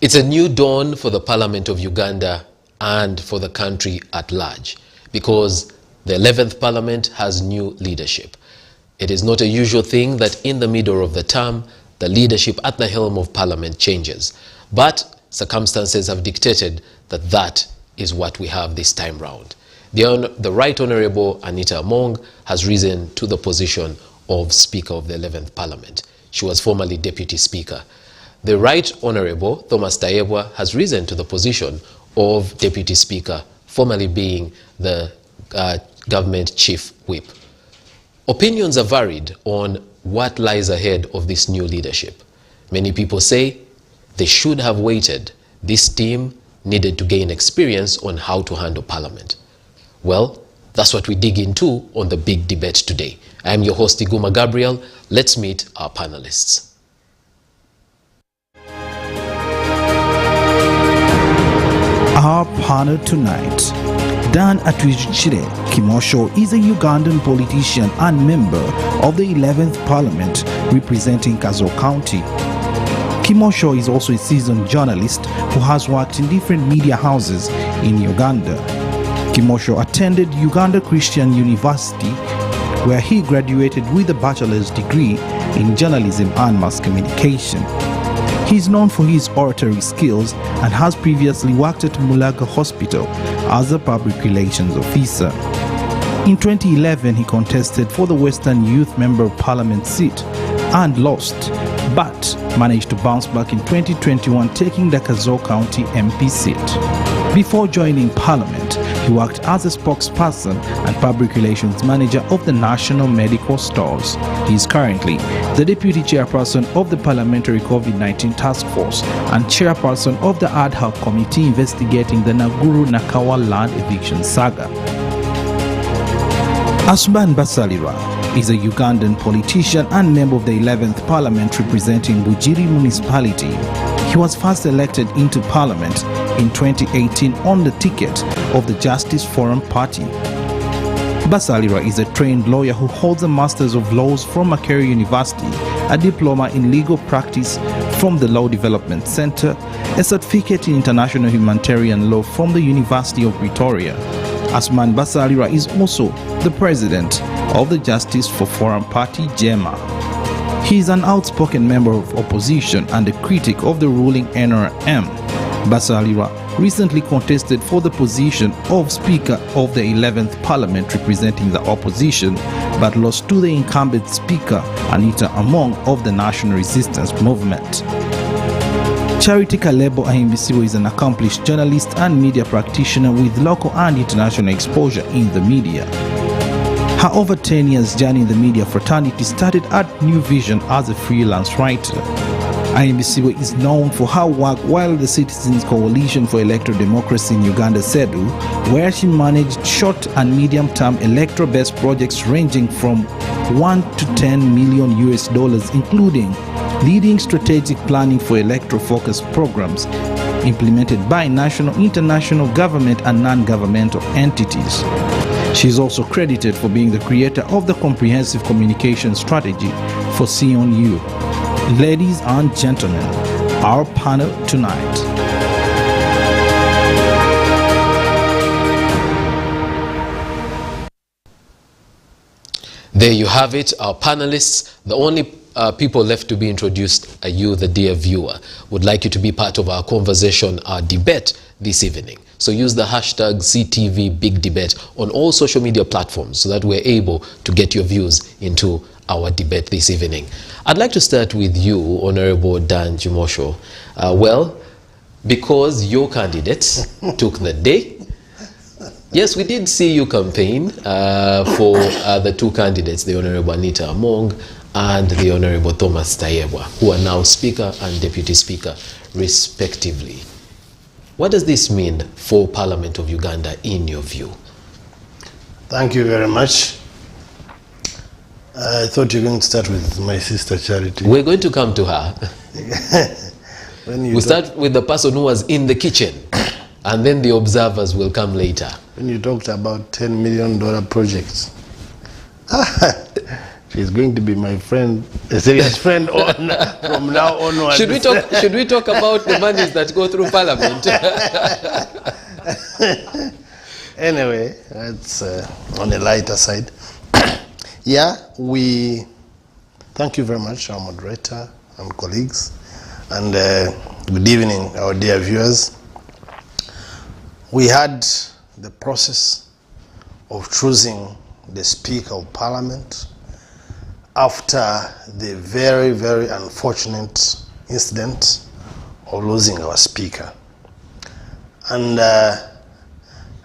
It's a new dawn for the Parliament of Uganda and for the country at large, because the 11th Parliament has new leadership. It is not a usual thing that in the middle of the term, the leadership at the helm of Parliament changes. But circumstances have dictated that that is what we have this time round. The Right Honourable Anita Among has risen to the position of Speaker of the 11th Parliament. She was formerly Deputy Speaker. The Right Honourable Thomas Tayebwa has risen to the position of Deputy Speaker, formerly being the Government Chief Whip. Opinions are varied on what lies ahead of this new leadership. Many people say they should have waited. This team needed to gain experience on how to handle Parliament. Well, that's what we dig into on the Big Debate today. I am your host, Iguma Gabriel. Let's meet our panelists. Our panel tonight, Dan Atwijire Kimosho is a Ugandan politician and member of the 11th Parliament representing Kazo County. Kimosho is also a seasoned journalist who has worked in different media houses in Uganda. Kimosho attended Uganda Christian University, where he graduated with a bachelor's degree in journalism and mass communication. He is known for his oratory skills and has previously worked at Mulago Hospital as a public relations officer. In 2011, he contested for the Western Youth Member of Parliament seat and lost, but managed to bounce back in 2021, taking the Kazo County MP seat. Before joining Parliament, he worked as a spokesperson and public relations manager of the National Medical Stores. He is currently the Deputy Chairperson of the Parliamentary COVID-19 Task Force and Chairperson of the Ad Hoc Committee investigating the Naguru Nakawa land eviction saga. Asuman Basalirwa is a Ugandan politician and member of the 11th Parliament representing Bugiri Municipality. He was first elected into Parliament in 2018 on the ticket of the Justice Forum Party. Basalirwa is a trained lawyer who holds a Master's of Laws from Makerere University, a diploma in legal practice from the Law Development Center, a certificate in international humanitarian law from the University of Pretoria. Asuman Basalirwa is also the president of the Justice for Forum Party, JEMA. He is an outspoken member of opposition and a critic of the ruling NRM. Basalirwa recently contested for the position of Speaker of the 11th Parliament representing the opposition, but lost to the incumbent Speaker Anita Among of the National Resistance Movement. Charity Kalebo Ahimbisiwe is an accomplished journalist and media practitioner with local and international exposure in the media. Her over 10 years journey in the media fraternity started at New Vision as a freelance writer. Ahimbisiwe is known for her work while the Citizens Coalition for Electoral Democracy in Uganda (CEDU), where she managed short and medium-term electoral-based projects ranging from $1 to $10 million US, including leading strategic planning for electoral-focused programs implemented by national, international, government and non-governmental entities. She is also credited for being the creator of the comprehensive communication strategy for CONU. Ladies and gentlemen, our panel tonight. There you have it, our panelists. The only people left to be introduced are you, the dear viewer. Would like you to be part of our conversation, our debate this evening. So use the hashtag SEETV Big Debate on all social media platforms so that we're able to get your views into our debate this evening. I'd like to start with you, Honorable Dan Kimosho. Well, because your candidate took the day. Yes, we did see you campaign for the two candidates, the Honorable Anita Among and the Honorable Thomas Tayebwa, who are now Speaker and Deputy Speaker, respectively. What does this mean for Parliament of Uganda, in your view? Thank you very much. I thought you were going to start with my sister Charity. We're going to come to her. We'll start with the person who was in the kitchen, and then the observers will come later. When you talked about $10 million projects, She's going to be my friend, a serious friend from now onwards. Should we talk about the monies that go through Parliament? Anyway, that's on a lighter side. Yeah, we thank you very much, our moderator and colleagues, and good evening, our dear viewers. We had the process of choosing the Speaker of Parliament after the very, very unfortunate incident of losing our Speaker. And I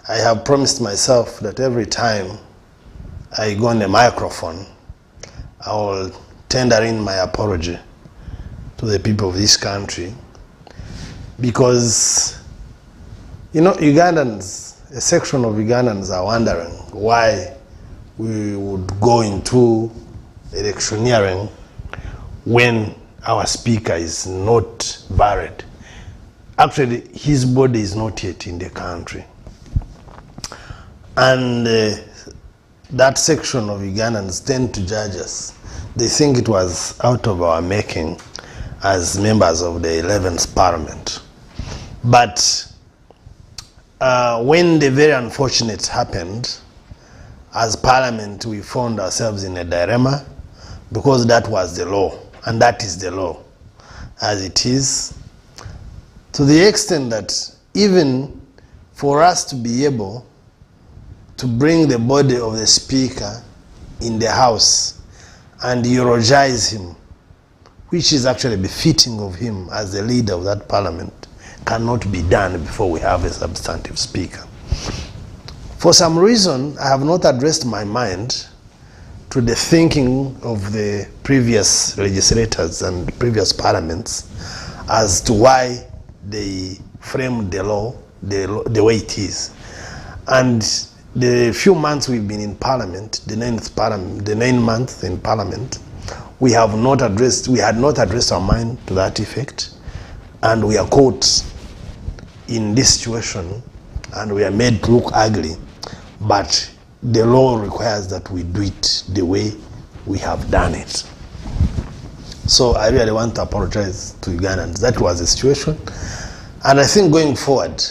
have promised myself that every time I go on the microphone, I will tender in my apology to the people of this country, because, you know, Ugandans, a section of Ugandans are wondering why we would go into electioneering when our Speaker is not buried. Actually, his body is not yet in the country. And that section of Ugandans tend to judge us. They think it was out of our making as members of the 11th Parliament. But when the very unfortunate happened, as Parliament, we found ourselves in a dilemma, because that was the law, and that is the law as it is, to the extent that even for us to be able to bring the body of the Speaker in the House and eulogize him, which is actually befitting of him as the leader of that Parliament, cannot be done before we have a substantive Speaker. For some reason, I have not addressed my mind to the thinking of the previous legislators and previous parliaments as to why they framed the law the way it is. And the few months we've been in Parliament, the 9 months in Parliament, we had not addressed our mind to that effect, and we are caught in this situation, and we are made to look ugly. But the law requires that we do it the way we have done it. So I really want to apologize to Ugandans. That was the situation. And I think going forward,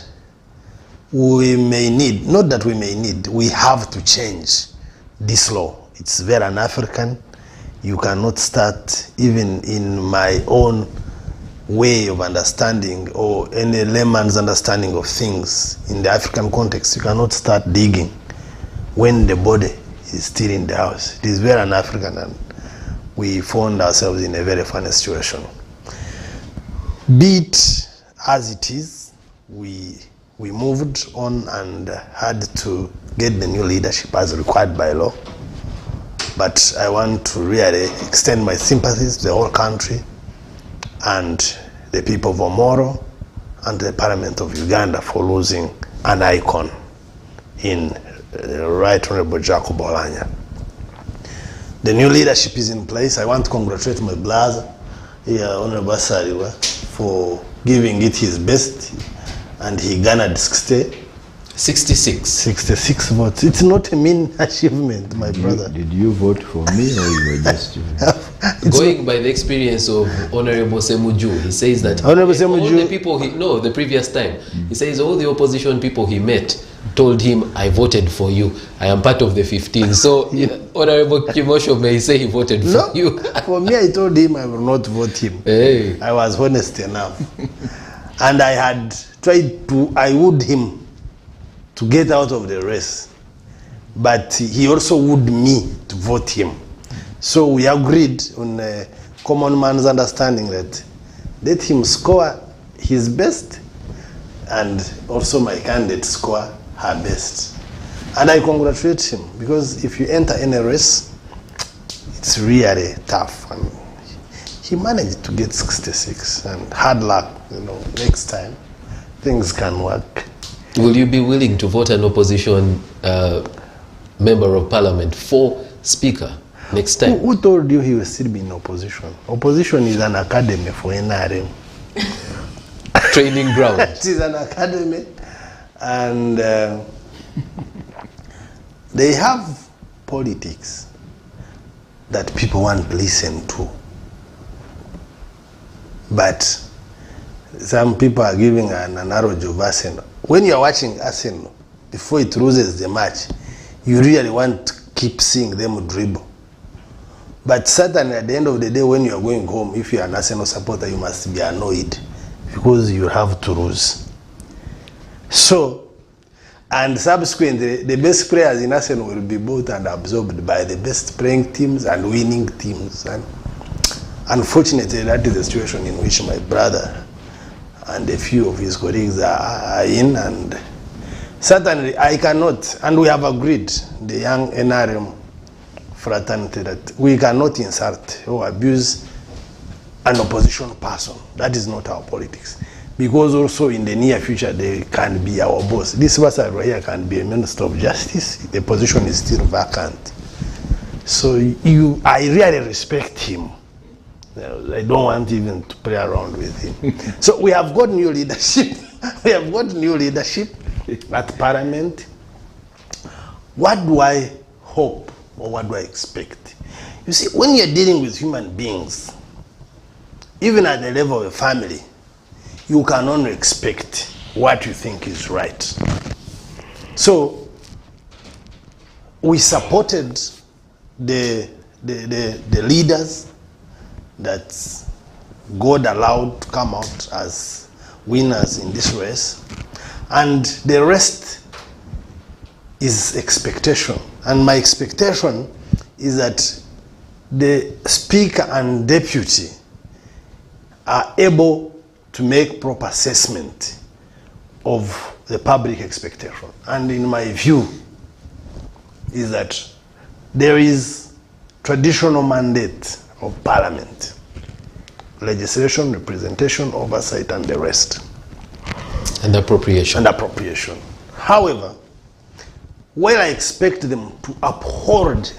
we may need, not that we may need, we have to change this law. It's very un-African. You cannot start, even in my own way of understanding or any layman's understanding of things in the African context, you cannot start digging when the body is still in the house. It is very un-African, and we found ourselves in a very funny situation. Be it as it is, we moved on and had to get the new leadership as required by law. But I want to really extend my sympathies to the whole country and the people of Omoro and the Parliament of Uganda for losing an icon in Right Honorable Jacob Olanya. The new leadership is in place. I want to congratulate my brother, Honorable Sariwa, for giving it his best, and he garnered 66 votes. It's not a mean achievement, my brother. Did you vote for me, or you were just Going by the experience of Honorable Semuju, he says that Honorable Semuju, all the people the previous time, he says all the opposition people he met told him, I voted for you. I am part of the 15. So Honorable Kimosho may say he voted for you. For me, I told him I will not vote him. Hey. I was honest enough. And I had tried to, I wooed him to get out of the race. But he also wooed me to vote him. So we agreed on a common man's understanding that let him score his best, and also my candidate score her best. And I congratulate him, because if you enter any race, it's really tough. And he managed to get 66, and hard luck, next time things can work. Will you be willing to vote an opposition member of Parliament for Speaker next time? Who told you he will still be in opposition? Opposition is an academy for NRM. Training ground. It is an academy, and they have politics. that people want to listen to. But some people are giving an analogy of Arsenal. When you're watching Arsenal, before it loses the match, you really want to keep seeing them dribble. But certainly at the end of the day, when you're going home, if you're an Arsenal supporter, you must be annoyed because you have to lose. So, and subsequently, the best players in Arsenal will be bought and absorbed by the best playing teams and winning teams. And unfortunately, that is the situation in which my brother and a few of his colleagues are in. And certainly, I cannot, and we have agreed, the young NRM fraternity, that we cannot insult or abuse an opposition person. That is not our politics. Because also in the near future, they can be our boss. This person right here can be a minister of justice. The position is still vacant. So I really respect him. I don't want even to play around with him. So we have got new leadership. We have got new leadership at Parliament. What do I hope or what do I expect? You see, when you're dealing with human beings, even at the level of a family, you can only expect what you think is right. So we supported the leaders that God allowed to come out as winners in this race, and the rest is expectation. And my expectation is that the Speaker and Deputy are able to make proper assessment of the public expectation. And in my view is that there is traditional mandate of Parliament: legislation, representation, oversight, and the rest. And appropriation. And appropriation. However, while I expect them to uphold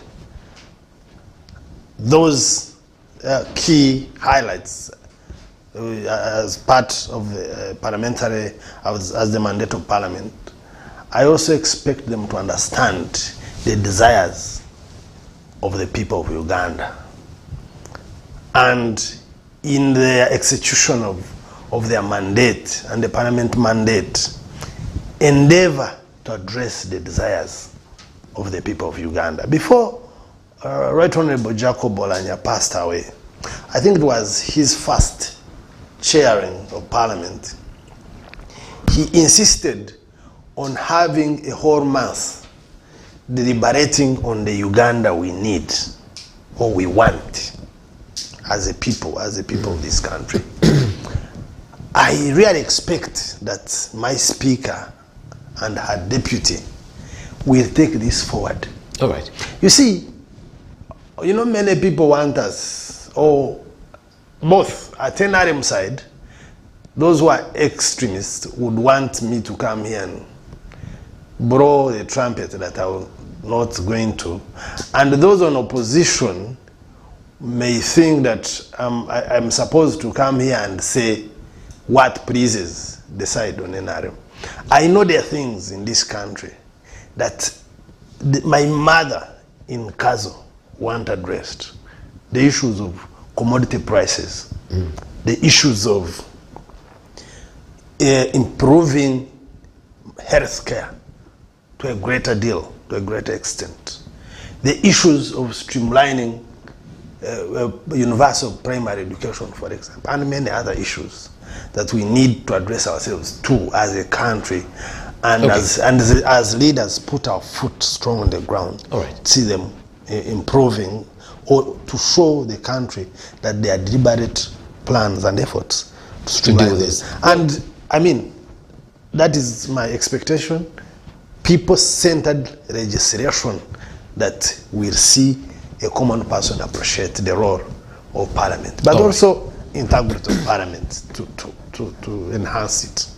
those key highlights as part of the parliamentary, as the mandate of Parliament, I also expect them to understand the desires of the people of Uganda, and in their execution of their mandate and the Parliament mandate, endeavor to address the desires of the people of Uganda. Before Right Honorable Jacob Olanya passed away, I think it was his first chairing of Parliament, he insisted on having a whole month deliberating on the Uganda we need or we want as a people of this country. I really expect that my Speaker and her Deputy will take this forward. All right. You see, you know, many people want us, or both at NRM side, those who are extremists would want me to come here and blow the trumpet that I'm not going to. And those on opposition may think that I'm supposed to come here and say what pleases the side on NRM. I know there are things in this country that my mother in Kazo want addressed. The issues of commodity prices, the issues of improving healthcare to a greater deal, to a greater extent, the issues of streamlining universal primary education, for example, and many other issues that we need to address ourselves to as a country, and okay, as leaders put our foot strong on the ground. All right. See them improving, or to show the country that there are deliberate plans and efforts to deal with this. And I mean, that is my expectation. People-centered legislation that will see a common person appreciate the role of Parliament, but also integrity of Parliament to enhance it.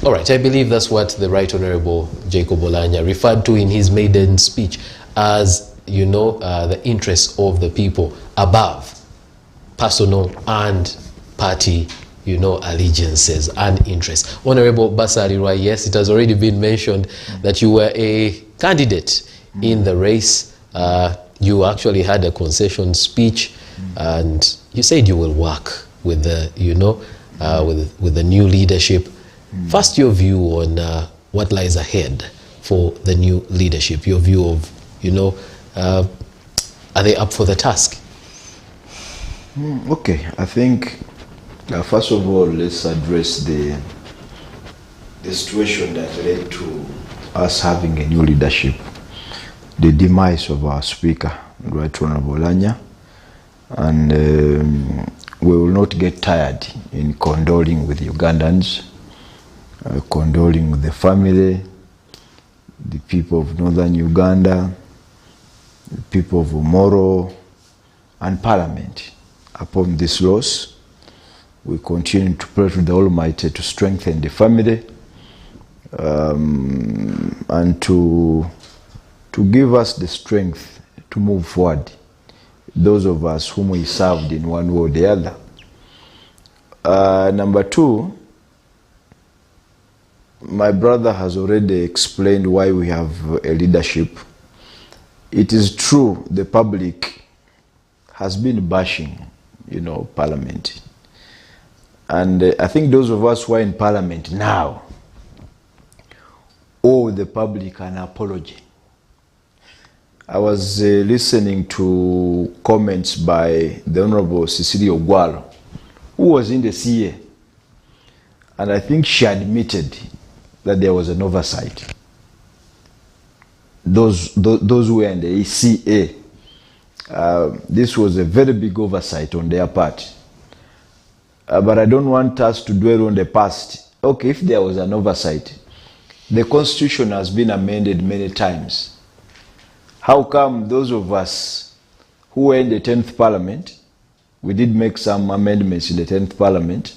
All right, I believe that's what the Right Honorable Jacob Olanya referred to in his maiden speech as, you know, the interests of the people above personal and party, you know, allegiances and interests. Honorable Basalirwa, yes, it has already been mentioned that you were a candidate in the race you actually had a concession speech, and you said you will work with the, with the new leadership. First, your view on what lies ahead for the new leadership. Your view of, are they up for the task? Okay, I think first of all, let's address the situation that led to us having a new leadership. The demise of our Speaker, Right Honorable Lanya, and we will not get tired in condoling with Ugandans, condoling with the family, the people of Northern Uganda, the people of Umoro, and Parliament upon this loss. We continue to pray to the Almighty to strengthen the family and to give us the strength to move forward, those of us whom we served in one way or the other. Number two, my brother has already explained why we have a leadership. It is true the public has been bashing, Parliament. And I think those of us who are in Parliament now owe the public an apology. I was listening to comments by the Honorable Cecilia Ogwaro, who was in the CA, and I think she admitted that there was an oversight. Those who were in the CA, this was a very big oversight on their part. But I don't want us to dwell on the past. Okay, if there was an oversight, the Constitution has been amended many times. How come those of us who were in the 10th Parliament, we did make some amendments in the 10th Parliament,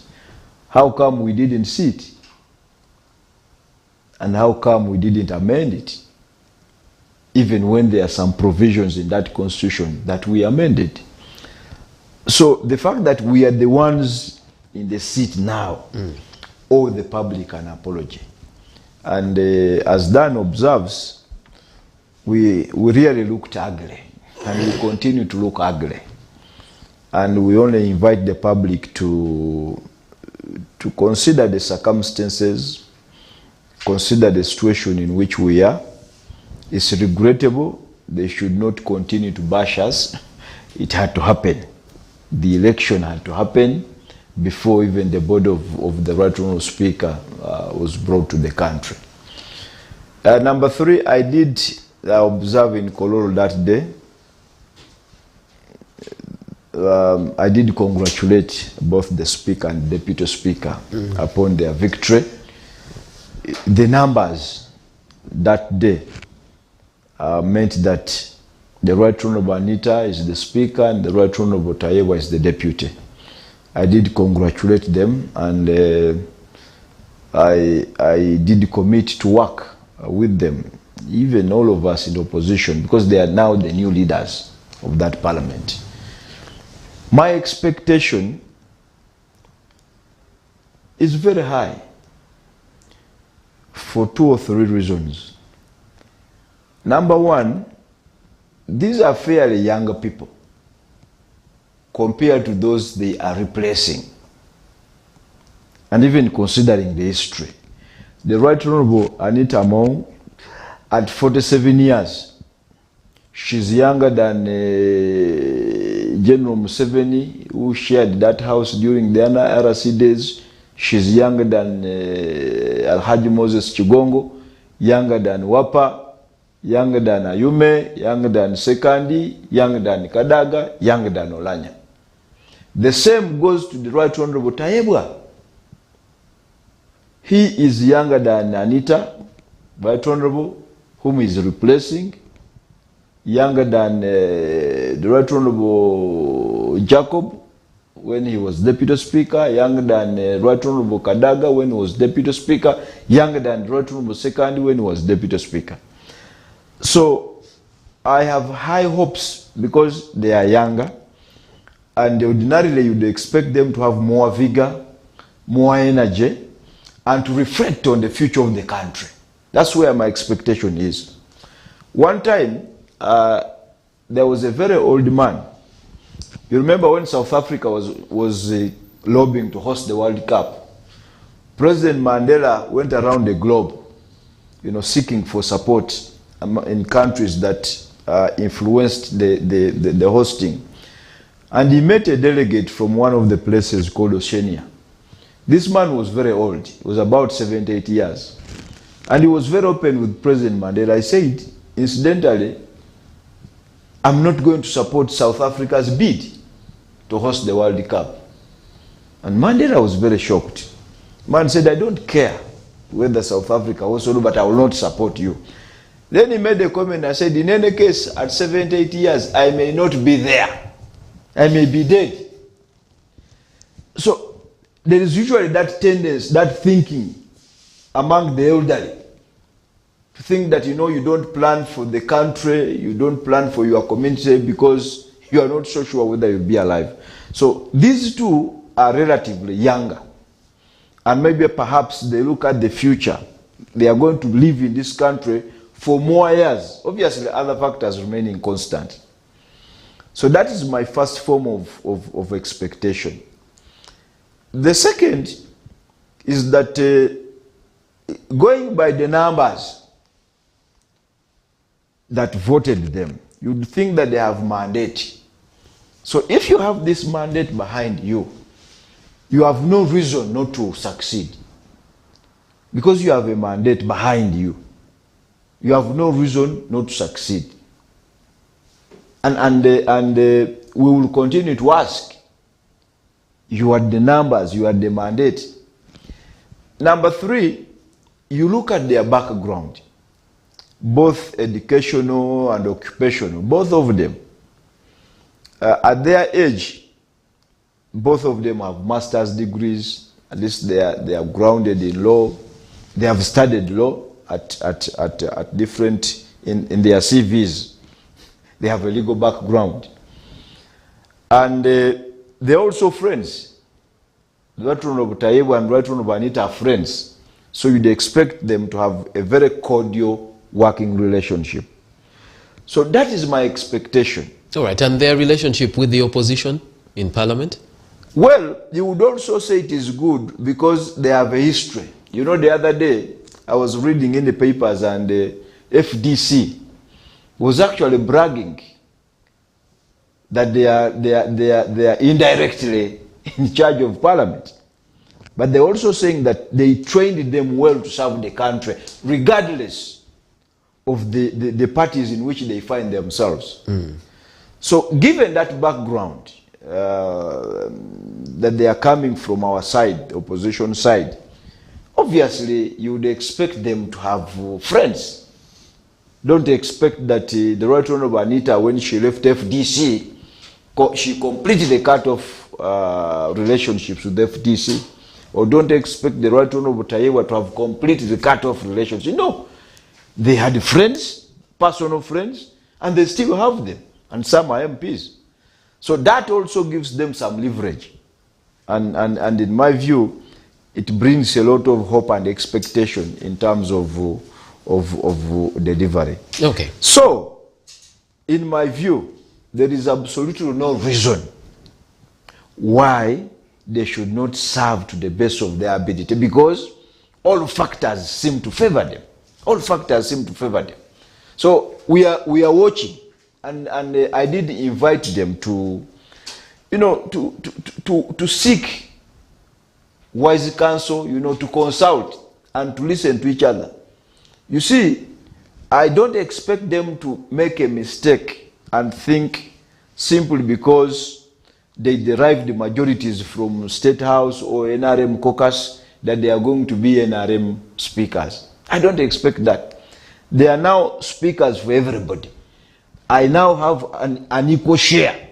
how come we didn't see it? And how come we didn't amend it? Even when there are some provisions in that Constitution that we amended. So the fact that we are the ones in the seat now owe the public an apology. And as Dan observes, we really looked ugly, and we continue to look ugly. And we only invite the public to consider the circumstances, consider the situation in which we are. It's regrettable. They should not continue to bash us. It had to happen. The election had to happen before even the board of the Right Honourable Speaker was brought to the country. Number three, I did observe in Kololo that day. I did congratulate both the Speaker and the Deputy Speaker upon their victory. The numbers that day meant that the Right Honourable Anita is the Speaker and the Right Honourable Tayewa is the Deputy. I did congratulate them, and I did commit to work with them, even all of us in opposition, because they are now the new leaders of that Parliament. My expectation is very high for 2 or 3 reasons. Number one, these are fairly younger people compared to those they are replacing. And even considering the history, the Right Honourable Anita Among, at 47 years, she's younger than General Museveni, who shared that house during the RC days. She's younger than Alhaji Moses Chigongo, younger than Wapa, younger than Ayume, younger than Sekandi, younger than Kadaga, younger than Olanya. The same goes to the Right Honourable Tayewa. He is younger than Anita, Right Honourable, whom he is replacing, younger than the Right Honourable Jacob when he was Deputy Speaker, younger than Right Honourable Kadaga when he was Deputy Speaker, younger than Right Honourable Sekandi when he was Deputy Speaker. So I have high hopes because they are younger, and ordinarily you'd expect them to have more vigor, more energy, and to reflect on the future of the country. That's where my expectation is. One time, there was a very old man. You remember when South Africa was lobbying to host the World Cup? President Mandela went around the globe, seeking for support in countries that influenced the hosting. And he met a delegate from one of the places called Oceania. This man was very old. He was about 78 years. And he was very open with President Mandela. I said, incidentally, I'm not going to support South Africa's bid to host the World Cup. And Mandela was very shocked. Man said, I don't care whether South Africa also do, but I will not support you. Then he made a comment and said, in any case, at 78 years, I may not be there. I may be dead. So there is usually that tendency, that thinking among the elderly, to think that, you don't plan for the country, you don't plan for your community because you are not so sure whether you'll be alive. So these two are relatively younger. And maybe perhaps they look at the future. They are going to live in this country for more years. Obviously, other factors remaining constant. So that is my first form of expectation. The second is that going by the numbers that voted them, you'd think that they have mandate. So if you have this mandate behind you, you have no reason not to succeed. Because you have a mandate behind you, you have no reason not to succeed. And we will continue to ask. You had the numbers, you had the mandate. Number three, you look at their background, both educational and occupational, both of them. At their age, both of them have master's degrees. At least they are grounded in law. They have studied law at different, in their CVs. They have a legal background. And they're also friends. Right Honorable Taibu and Right Honorable Anita are friends. So you'd expect them to have a very cordial working relationship. So that is my expectation. All right, and their relationship with the opposition in Parliament? Well, you would also say it is good because they have a history. The other day, I was reading in the papers and the FDC was actually bragging that they are indirectly in charge of Parliament. But they're also saying that they trained them well to serve the country, regardless of the parties in which they find themselves. So given that background, that they are coming from our side, the opposition side, obviously you would expect them to have friends. Don't expect that the Right Honorable Anita, when she left FDC, she completely cut off relationships with FDC. Or don't expect the Right Honorable Taiwa to have completely cut off relationships. No. They had friends, personal friends, and they still have them. And some are MPs. So that also gives them some leverage. And in my view, it brings a lot of hope and expectation in terms of delivery. Okay. So, in my view, there is absolutely no reason why they should not serve to the best of their ability, because all factors seem to favor them. All factors seem to favor them. So we are watching, and I did invite them to, to seek wise counsel, to consult and to listen to each other. You see, I don't expect them to make a mistake and think simply because they derive the majorities from State House or NRM caucus that they are going to be NRM speakers. I don't expect that. They are now speakers for everybody. I now have an equal share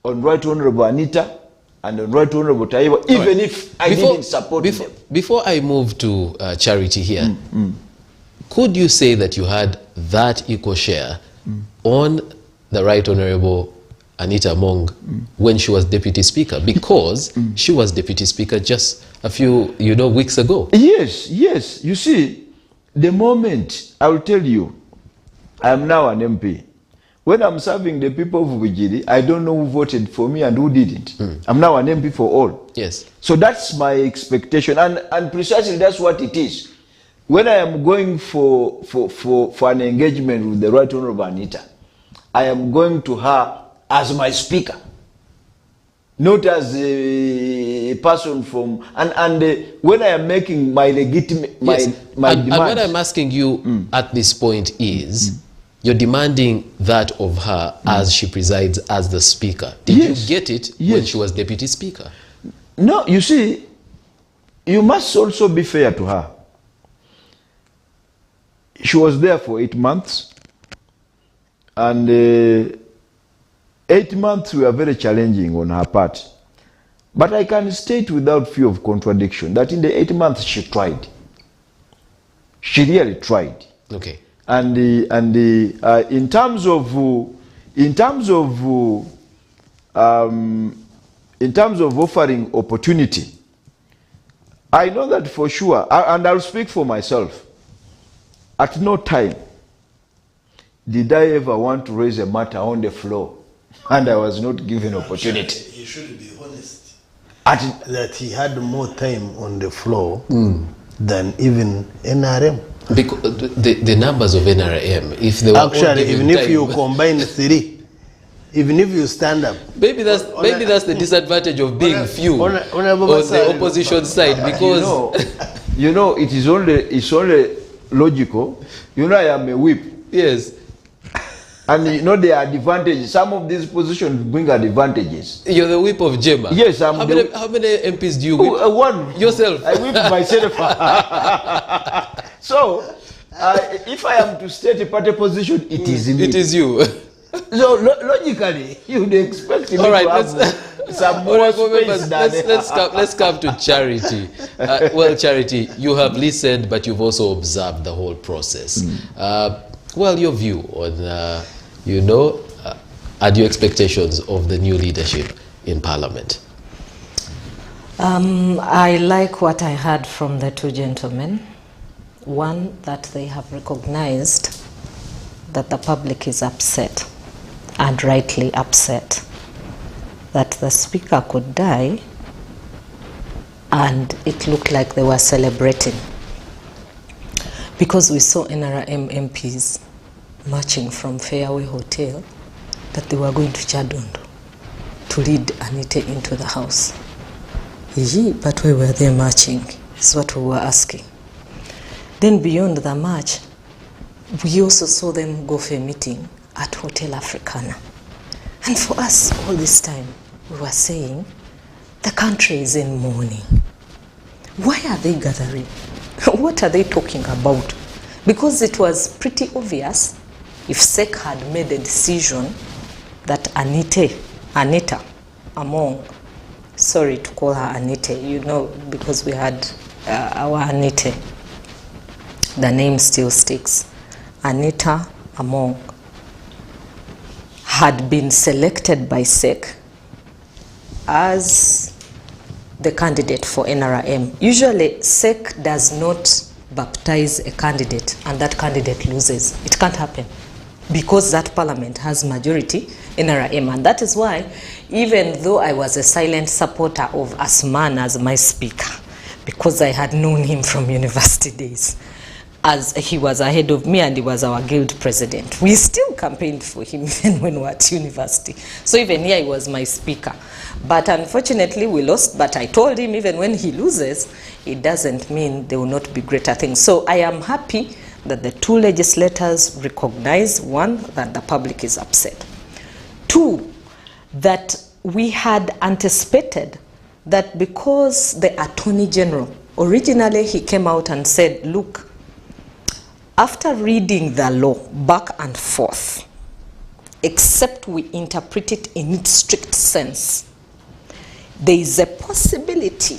on Right Honorable Anita and on Right Honorable Taiwa, even if I didn't support them. Before I move to Charity here, could you say that you had that equal share on the Right Honorable Anita Among when she was Deputy Speaker? Because she was Deputy Speaker just a few weeks ago. Yes. You see, the moment, I will tell you, I am now an MP. when I'm serving the people of Bujiri, I don't know who voted for me and who didn't. I'm now an MP for all. Yes. So that's my expectation, and precisely that's what it is. When I am going for an engagement with the Right Honorable Anita, I am going to her as my speaker, not as a person from, and when I am making my legitimate, my and demands. what I'm asking you at this point is, you're demanding that of her as she presides as the speaker. Did you get it when she was deputy speaker? No, you see, you must also be fair to her. She was there for 8 months, and 8 months were very challenging on her part. But I can state without fear of contradiction that in the 8 months she tried. She really tried. Okay. And in terms of offering opportunity, I know that for sure, and I'll speak for myself. At no time did I ever want to raise a matter on the floor, and I was not given opportunity. He should be honest that he had more time on the floor than even NRM. Because the numbers of NRM, if they were actually, even if you combine 3, even if you stand up, maybe that's the disadvantage of being few on the opposition side, because you know it's only logical. You know, I am a whip. Yes. And you know there are advantages. Some of these positions bring advantages. You're the whip of Jema. Yes, how many MPs do you whip? One. Yourself. I whip myself. So, if I am to state a party position, it is me. It is you. So logically, you'd expect me to have some more space. Let's come to Charity. Well, Charity, you have listened, but you've also observed the whole process. Well, your view on, and your expectations of the new leadership in Parliament. I like what I heard from the two gentlemen. One, that they have recognized that the public is upset, and rightly upset, that the speaker could die, and it looked like they were celebrating. Because we saw NRM MPs marching from Fairway Hotel, that they were going to Chadondo to lead Anita into the house. But why were they marching? Is what we were asking. Then beyond the march, we also saw them go for a meeting at Hotel Africana. And for us, all this time, we were saying, the country is in mourning. Why are they gathering? What are they talking about? Because it was pretty obvious if SEC had made a decision that Anita Among, sorry to call her Anita, because we had our Anita, the name still sticks. Anita Among had been selected by SEC as the candidate for NRM. Usually SEC does not baptize a candidate and that candidate loses. It can't happen because that parliament has majority NRM, and that is why, even though I was a silent supporter of Asman as my speaker, because I had known him from university days, as he was ahead of me and he was our guild president, we still campaigned for him even when we were at university. So even here he was my speaker. But unfortunately we lost, but I told him even when he loses, it doesn't mean there will not be greater things. So I am happy that the two legislators recognize, one, that the public is upset. Two, that we had anticipated that because the Attorney General, originally he came out and said, look, after reading the law back and forth, except we interpret it in its strict sense, there is a possibility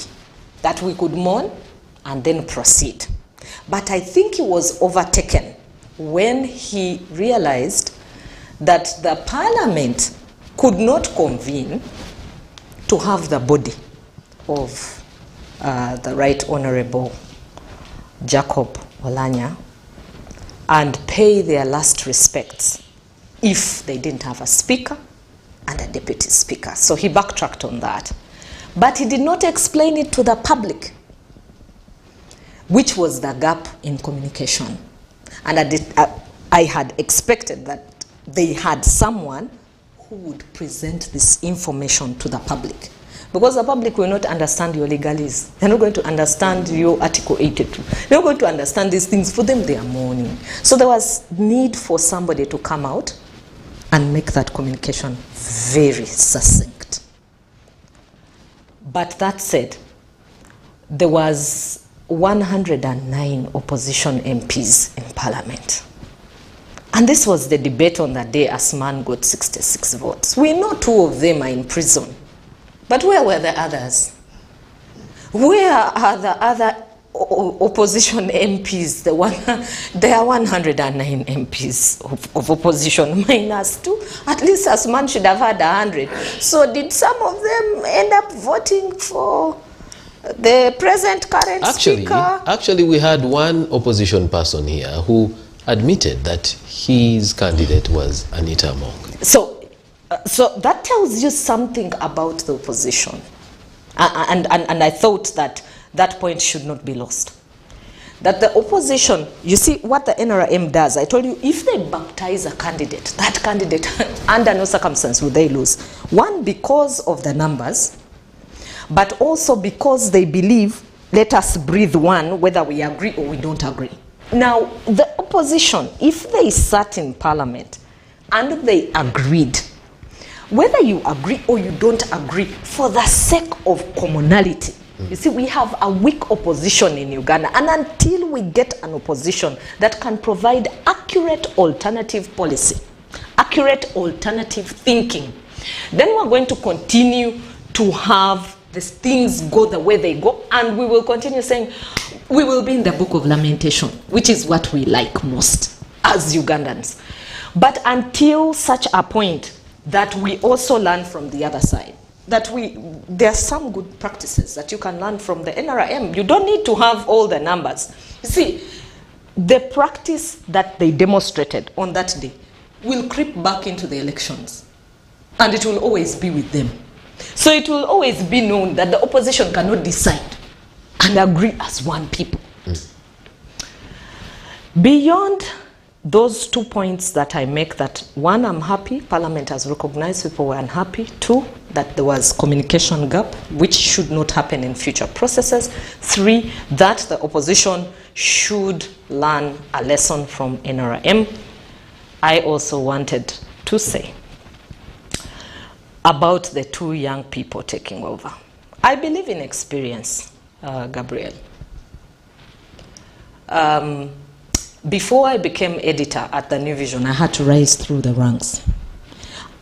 that we could mourn and then proceed. But I think he was overtaken when he realized that the parliament could not convene to have the body of the Right Honorable Jacob Olanya and pay their last respects if they didn't have a speaker and a deputy speaker. So he backtracked on that. But he did not explain it to the public, which was the gap in communication. And I had expected that they had someone who would present this information to the public. Because the public will not understand your legalese. They're not going to understand your Article 82. They're not going to understand these things. For them, they are mourning. So there was need for somebody to come out and make that communication very succinct. But that said, there was 109 opposition MPs in Parliament. And this was the debate on that day. Asman got 66 votes. We know 2 of them are in prison. But where were the others? Where are the other opposition MPs? There are 109 MPs of opposition minus 2. At least Asman should have had 100. So did some of them end up voting for the present current speaker? Actually, we had one opposition person here who admitted that his candidate was Anita Among. So that tells you something about the opposition. And I thought that that point should not be lost. That the opposition, you see what the NRM does, I told you, if they baptize a candidate, that candidate, under no circumstance will they lose. One, because of the numbers, but also because they believe, let us breathe one, whether we agree or we don't agree. Now, the opposition, if they sat in Parliament and they agreed, whether you agree or you don't agree, for the sake of commonality. You see, we have a weak opposition in Uganda, and until we get an opposition that can provide accurate alternative policy, accurate alternative thinking, then we're going to continue to have these things go the way they go, and we will continue saying we will be in the book of lamentation, which is what we like most as Ugandans. But until such a point that we also learn from the other side, that there are some good practices that you can learn from the NRM. You don't need to have all the numbers. You see, the practice that they demonstrated on that day will creep back into the elections, and it will always be with them. So it will always be known that the opposition cannot decide and agree as one people. Beyond those 2 points that I make, that one, I'm happy Parliament has recognized people were unhappy. 2, that there was communication gap, which should not happen in future processes. 3, that the opposition should learn a lesson from NRM. I also wanted to say about the 2 young people taking over. I believe in experience, Gabriel. Before I became editor at the New Vision, I had to rise through the ranks.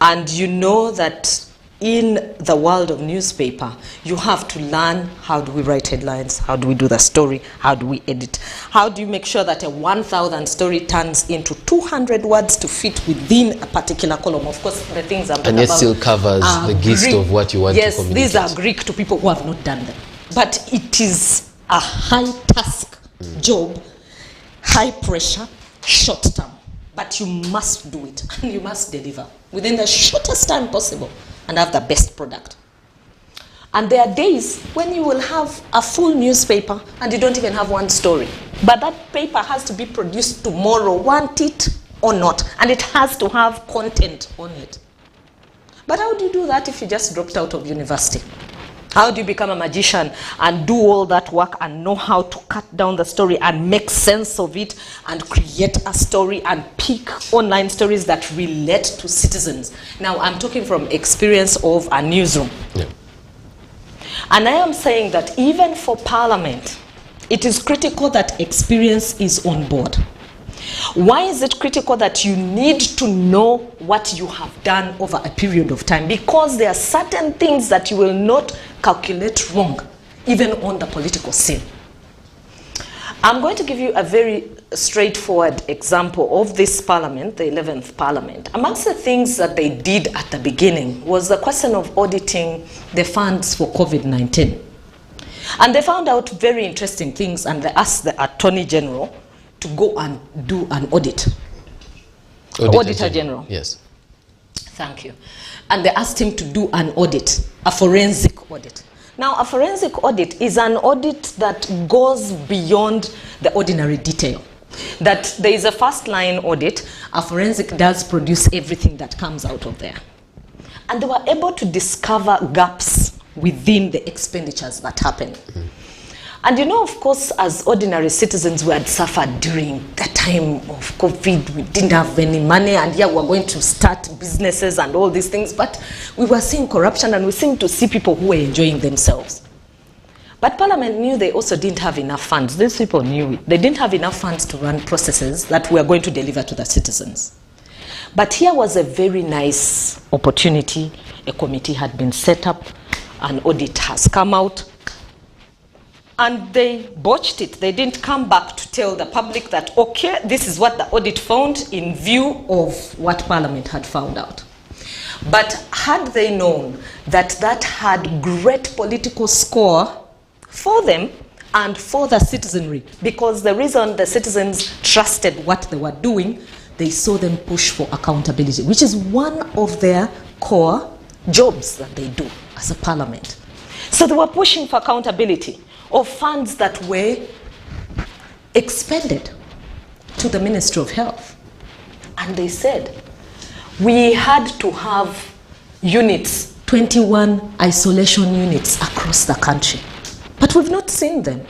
And you know that in the world of newspaper, you have to learn, how do we write headlines? How do we do the story? How do we edit? How do you make sure that a 1,000 story turns into 200 words to fit within a particular column? Of course, the things I'm talking about. And it still covers the gist Greek. of what you want to communicate. Yes, these are Greek to people who have not done them. But it is a high task job, high pressure, short term. But you must do it, and you must deliver within the shortest time possible and have the best product. And there are days when you will have a full newspaper and you don't even have one story. But that paper has to be produced tomorrow, want it or not. And it has to have content on it. But how do you do that if you just dropped out of university? How do you become a magician and do all that work and know how to cut down the story and make sense of it and create a story and pick online stories that relate to citizens? Now, I'm talking from experience of a newsroom. Yeah. And I am saying that even for Parliament, it is critical that experience is on board. Why is it critical that you need to know what you have done over a period of time? Because there are certain things that you will not calculate wrong, even on the political scene. I'm going to give you a very straightforward example of this Parliament, the 11th Parliament. Amongst the things that they did at the beginning was the question of auditing the funds for COVID-19. And they found out very interesting things, and they asked the Attorney General to go and do an audit. Auditor General. Yes. Thank you. And they asked him to do an audit, a forensic audit. Now, a forensic audit is an audit that goes beyond the ordinary detail. That there is a first line audit, a forensic does produce everything that comes out of there. And they were able to discover gaps within the expenditures that happened. And you know, of course, as ordinary citizens, we had suffered during the time of COVID. We didn't have any money, and yeah, we were going to start businesses and all these things, but we were seeing corruption, and we seemed to see people who were enjoying themselves. But Parliament knew they also didn't have enough funds. These people knew it. They didn't have enough funds to run processes that we are going to deliver to the citizens. But here was a very nice opportunity. A committee had been set up, an audit has come out, and they botched it. They didn't come back to tell the public that, okay, this is what the audit found in view of what Parliament had found out. But had they known that that had great political score for them and for the citizenry, because the reason the citizens trusted what they were doing, they saw them push for accountability, which is one of their core jobs that they do as a parliament. So they were pushing for accountability of funds that were expended to the Ministry of Health. And they said, we had to have units, 21 isolation units across the country. But we've not seen them.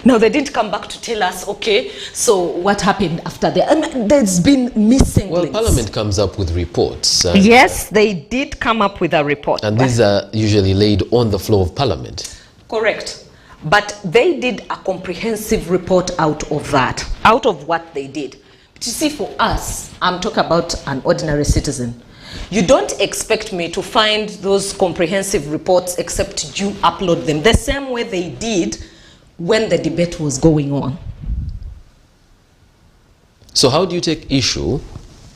Now, they didn't come back to tell us, okay, so what happened after that? I mean, there's been missing Well, links. Parliament comes up with reports. Yes, they did come up with a report. And these are usually laid on the floor of Parliament. Correct. But they did a comprehensive report out of that, out of what they did. But you see, for us, I'm talking about an ordinary citizen. You don't expect me to find those comprehensive reports except you upload them the same way they did when the debate was going on. So how do you take issue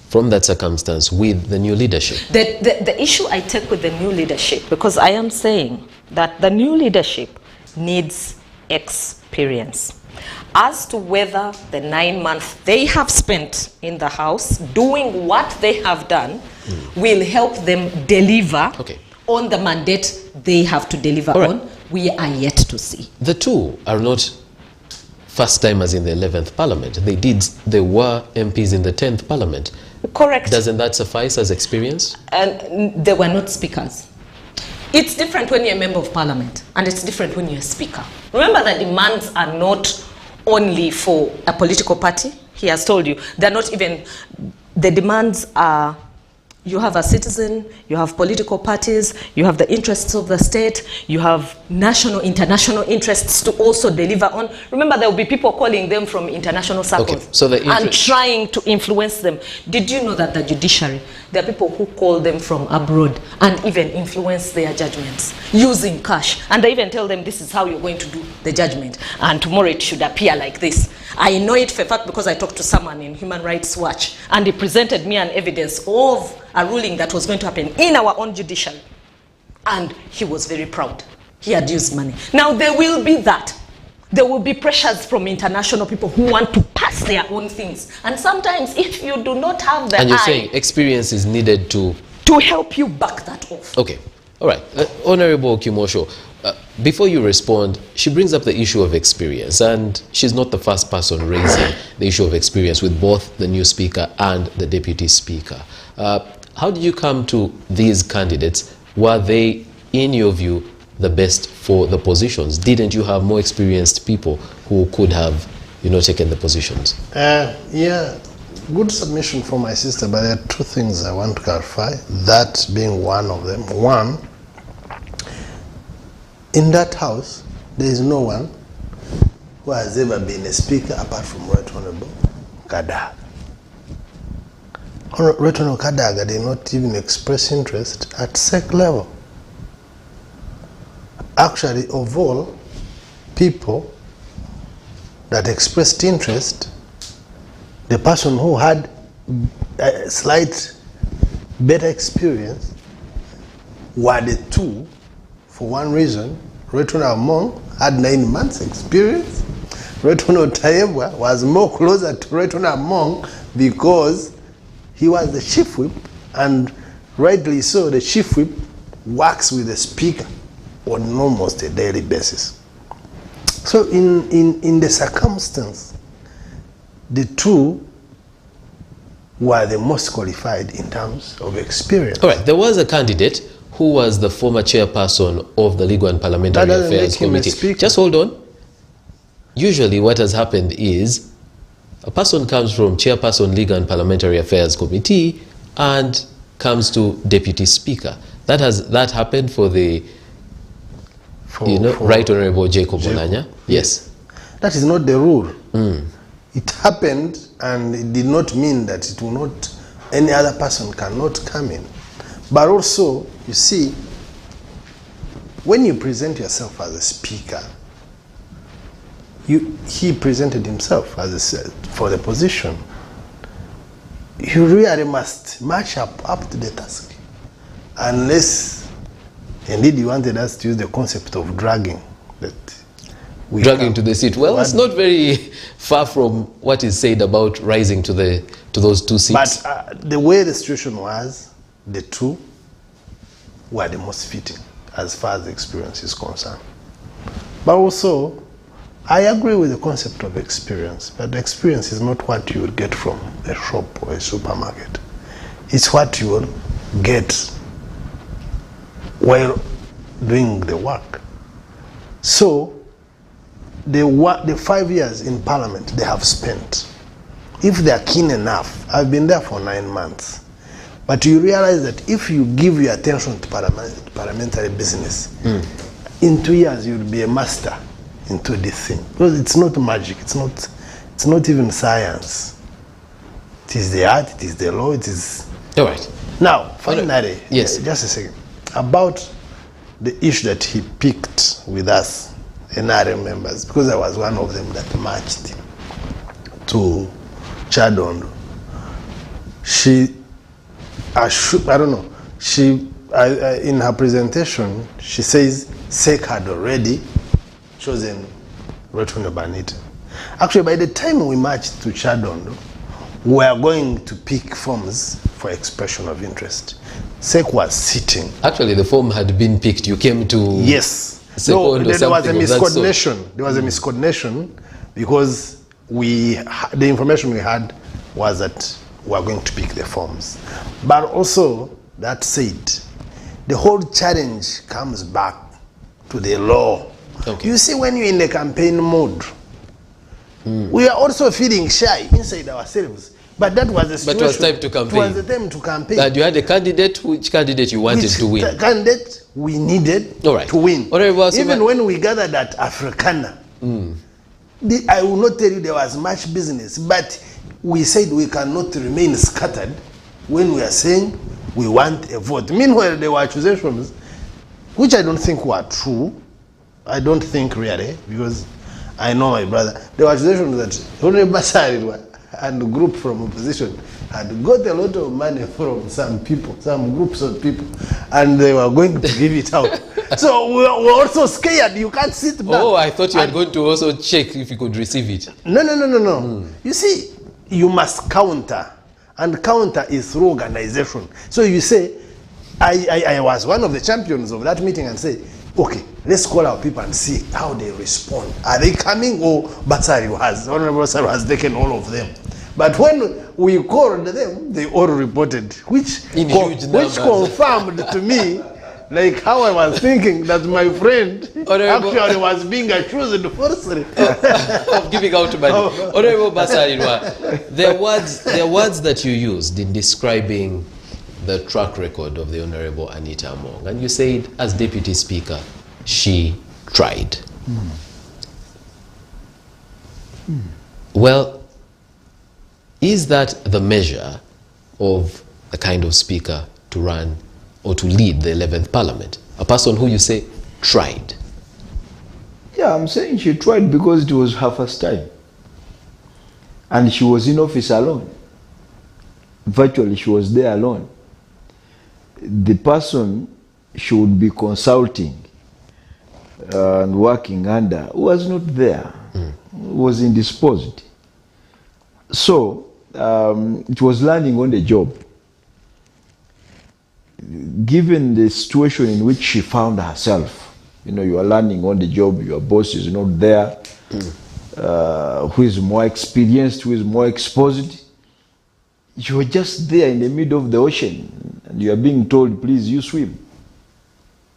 from that circumstance with the new leadership? The issue I take with the new leadership, because I am saying that the new leadership needs experience. As to whether the 9 months they have spent in the House doing what they have done will help them deliver on the mandate they have to deliver on, we are yet to see. The two are not first timers in the 11th Parliament. They were MPs in the 10th Parliament. Correct. Doesn't that suffice as experience? And they were not speakers. It's different when you're a member of Parliament, and it's different when you're a speaker. Remember that demands are not only for a political party. He has told you, they're not even, the demands are, you have a citizen, you have political parties, you have the interests of the state, you have national, international interests to also deliver on. Remember, there will be people calling them from international circles and trying to influence them. Did you know that the judiciary, there are people who call them from abroad and even influence their judgments using cash? And they even tell them, this is how you're going to do the judgment, and tomorrow it should appear like this. I know it for a fact because I talked to someone in Human Rights Watch, and he presented me an evidence of a ruling that was going to happen in our own judiciary. And he was very proud. He had used money. Now, there will be that. There will be pressures from international people who want to pass their own things. And sometimes, if you do not have the And you're saying experience is needed to help you back that off. Okay. All right. Honorable Kimosho, before you respond, she brings up the issue of experience, and she's not the first person raising the issue of experience with both the new speaker and the deputy speaker. How did you come to these candidates? Were they, in your view, the best for the positions? Didn't you have more experienced people who could have, taken the positions? Yeah, good submission from my sister, but there are two things I want to clarify, that being one of them. One, in that house, there is no one who has ever been a speaker apart from Right Honorable Kadaga. Right Honorable Kadaga did not even express interest at SEC level. Actually, of all people that expressed interest, the person who had a slight better experience were the two, for one reason. Right Honorable Mong had 9 months experience. Right Honorable Tayebwa was more closer to Right Honorable Mong because he was the chief whip, and rightly so, the chief whip works with the speaker on almost a daily basis. So in the circumstance, the two were the most qualified in terms of experience. All right, there was a candidate who was the former chairperson of the Legal and Parliamentary Affairs Committee. Just hold on. Usually what has happened is a person comes from chairperson Legal and Parliamentary Affairs Committee and comes to deputy speaker. That happened for the Right Honorable Jacob Olanya. Yes. That is not the rule. It happened, and it did not mean that it will not, any other person cannot come in. But also, you see, when you present yourself as a speaker, he presented himself as for the position. You really must match up to the task, unless indeed you wanted us to use the concept of dragging. Dragging to the seat. Well, it's not very far from what is said about rising to those two seats. But the way the situation was, the two were the most fitting as far as the experience is concerned. But also, I agree with the concept of experience, but the experience is not what you will get from a shop or a supermarket. It's what you will get while doing the work. So, the 5 years in Parliament they have spent, if they are keen enough, I've been there for 9 months, but you realize that if you give your attention to parliamentary business, in 2 years you'll be a master into this thing. Because it's not magic, it's not even science. It is the art, it is the law, it is... All right. Now, finally, yes, just a second, about the issue that he picked with us, NRM members, because I was one of them that marched to Chadondo. In her presentation, she says SEC had already chosen Rotunda Banita. Actually, by the time we marched to Chadondo, we were going to pick forms for expression of interest. SEC was sitting. Actually, the form had been picked. You came to... Yes. No, there was a miscoordination. There was a miscoordination because the information we had was that we were going to pick the forms. But also, that said, the whole challenge comes back to the law. Okay. You see, when you're in the campaign mode, we are also feeling shy inside ourselves. But that was the situation. But it was time to campaign. It was the time to campaign. But you had a candidate. Which candidate you wanted to win? The candidate we needed to win. Even when we gathered at Africana, I will not tell you there was much business, but we said we cannot remain scattered when we are saying we want a vote. Meanwhile, there were accusations, which I don't think were true. I don't think really, because I know my brother. There were accusations that only Basari and the group from opposition had got a lot of money from some people, some groups of people, and they were going to give it out. So we were also scared. You can't sit back. Oh, I thought you were going to also check if you could receive it. No. You see, you must counter, and counter is through organization. So you say, I was one of the champions of that meeting and say, okay, let's call our people and see how they respond. Are they coming, or Honorable Basari has taken all of them? But when we called them, they all reported, which confirmed to me, like how I was thinking that my friend actually was being accused falsely of giving out money. Honorable Basari, the words that you used in describing the track record of the Honorable Anita Among, and you said, as Deputy Speaker, she tried. Well, is that the measure of the kind of speaker to run or to lead the 11th Parliament? A person who you say tried? Yeah, I'm saying she tried because it was her first time. And she was in office alone. Virtually, she was there alone. The person she would be consulting and working under was not there, was indisposed. So it was learning on the job. Given the situation in which she found herself, you are learning on the job, your boss is not there, who is more experienced, who is more exposed. You are just there in the middle of the ocean, and you are being told, please, you swim.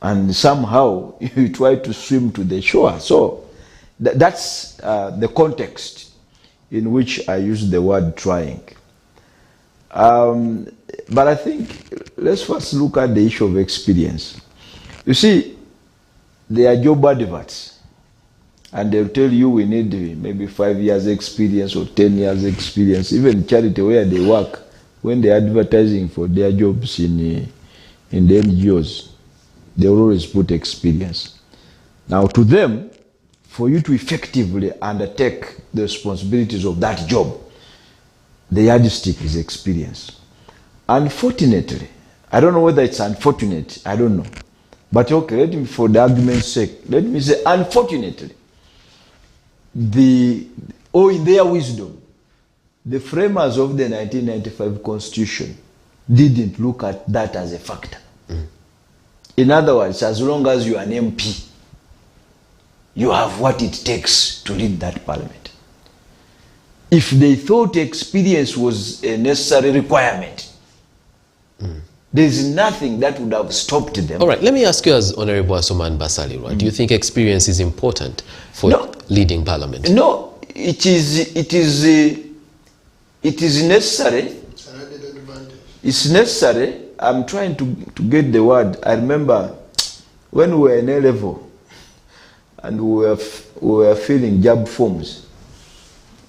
And somehow you try to swim to the shore. So that's the context in which I use the word trying. But I think let's first look at the issue of experience. You see, there are job adverts, and they'll tell you we need maybe 5 years experience or 10 years experience. Even charity where they work, when they're advertising for their jobs in the NGOs, they always put experience. Now to them, for you to effectively undertake the responsibilities of that job, the yardstick is experience. Unfortunately, I don't know whether it's unfortunate, I don't know. But okay, let me, for the argument's sake, let me say, unfortunately, in their wisdom, the framers of the 1995 Constitution didn't look at that as a factor. In other words, as long as you are an MP, you have what it takes to lead that parliament. If they thought experience was a necessary requirement, there is nothing that would have stopped them. All right, let me ask you as Honorable Asuman Basalirwa, do you think experience is important for leading parliament? No, it is necessary. It's an added advantage. It's necessary. I'm trying to get the word. I remember when we were in A level and we were filling job forms.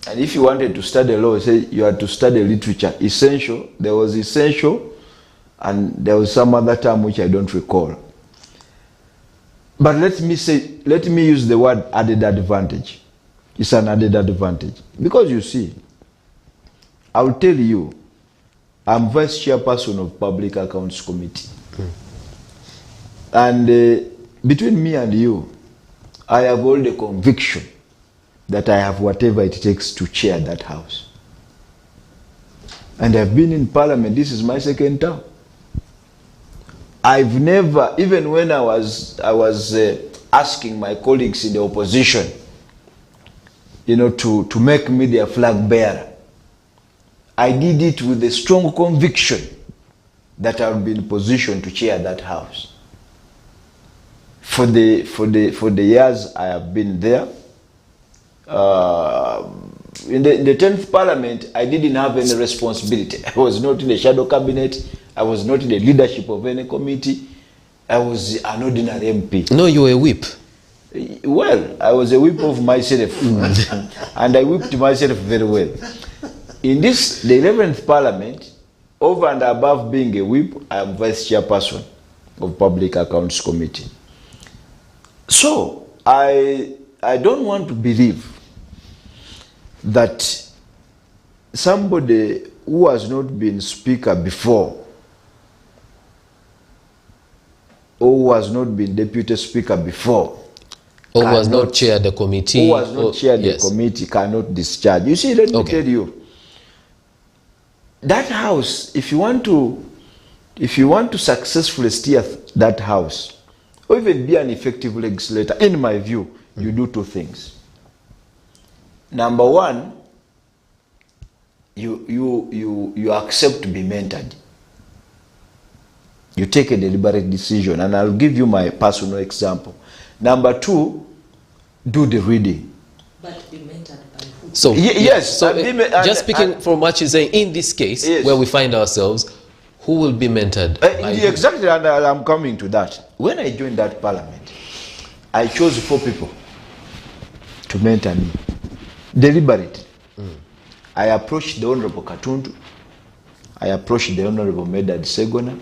And if you wanted to study law, say you had to study literature. Essential, there was essential, and there was some other term which I don't recall. But let me use the word added advantage. It's an added advantage. Because you see, I'll tell you, I'm vice chairperson of Public Accounts Committee. And between me and you, I have all the conviction that I have whatever it takes to chair that house. And I've been in parliament, this is my second term. I've never, even when I was asking my colleagues in the opposition, to make me their flag bearer, I did it with a strong conviction that I would be in position to chair that house. For the years I have been there, in the 10th Parliament, I didn't have any responsibility. I was not in the shadow cabinet. I was not in the leadership of any committee. I was an ordinary MP. No, you were a whip. Well, I was a whip of myself. And I whipped myself very well. In the 11th Parliament, over and above being a whip, I am vice chairperson of Public Accounts Committee. So, I don't want to believe that somebody who has not been speaker before, or who has not been deputy speaker before, or who has not chaired the committee, who has not chaired the committee, cannot discharge. You see, let me tell you, that house, if you want to successfully steer that house, or even be an effective legislator, in my view, you do two things. Number one, you accept to be mentored. You take a deliberate decision, and I'll give you my personal example. Number two, do the reading. But be mentored by who? So yes. So just speaking from what you're saying, in this case, where we find ourselves, who will be mentored? Exactly, and I'm coming to that. When I joined that parliament, I chose 4 people to mentor me. Deliberate. I approached the Honorable Katundu. I approached the Honorable Medad Segona.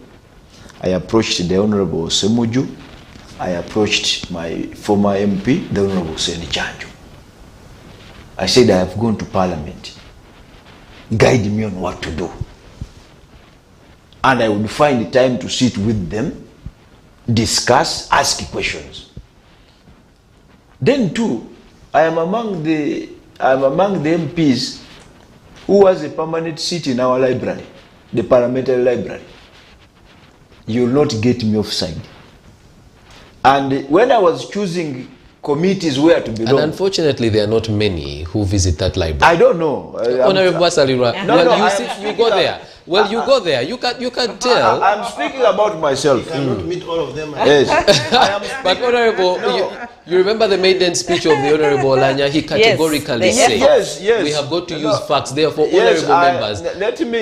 I approached the Honorable Semuju. I approached my former MP, the Honorable Seni Chanjo. I said, I have gone to parliament. Guide me on what to do. And I would find the time to sit with them, discuss, ask questions. Then too, I am among the MPs who has a permanent seat in our library, the parliamentary library, you will not get me offside. And when I was choosing committees where to belong, and unfortunately, there are not many who visit that library. I don't know. Honorable Basalirwa, No, you go there. Well, you go there. You can tell. I'm speaking about myself. You cannot meet all of them. Yes. But Honorable, you remember the maiden speech of the Honorable Olanya? He categorically said, yes. we have got to use facts. Therefore, honorable members,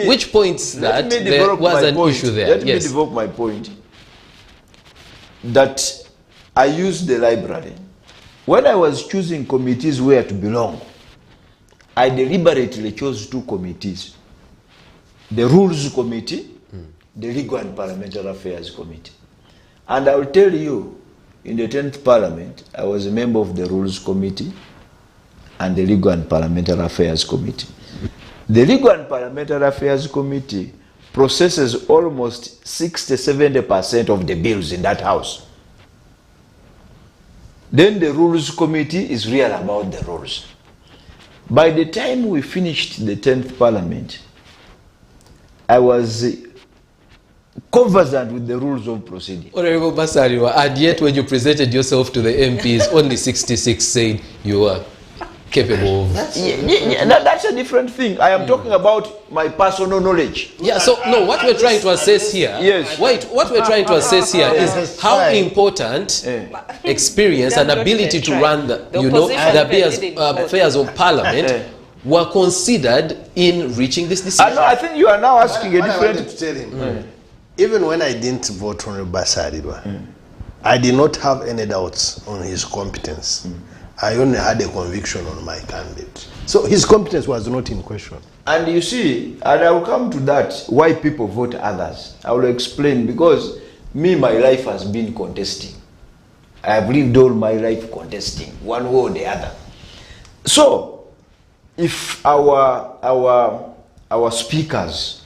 which points that there was an issue there. Let me develop my point. That I used the library. When I was choosing committees where to belong, I deliberately chose 2 committees. The Rules Committee, the Legal and Parliamentary Affairs Committee. And I will tell you, in the 10th Parliament, I was a member of the Rules Committee and the Legal and Parliamentary Affairs Committee. The Legal and Parliamentary Affairs Committee processes almost 60–70% of the bills in that house. Then the Rules Committee is real about the rules. By the time we finished the 10th Parliament, I was conversant with the rules of procedure. Honorable Basalirwa, and yet when you presented yourself to the MPs, only 66 said you were capable of... That's a different thing. I am talking about my personal knowledge. Yeah, so no, what we're trying to assess here, yes. What we're trying to assess here is how important experience and ability to run the affairs of Parliament were considered in reaching this decision. I think you are now asking a different... I wanted to tell him, even when I didn't vote on Basalirwa, I did not have any doubts on his competence. I only had a conviction on my candidate. So his competence was not in question. And you see, and I will come to that, why people vote others. I will explain, because me, my life has been contesting. I have lived all my life contesting, one way or the other. So, if our speakers,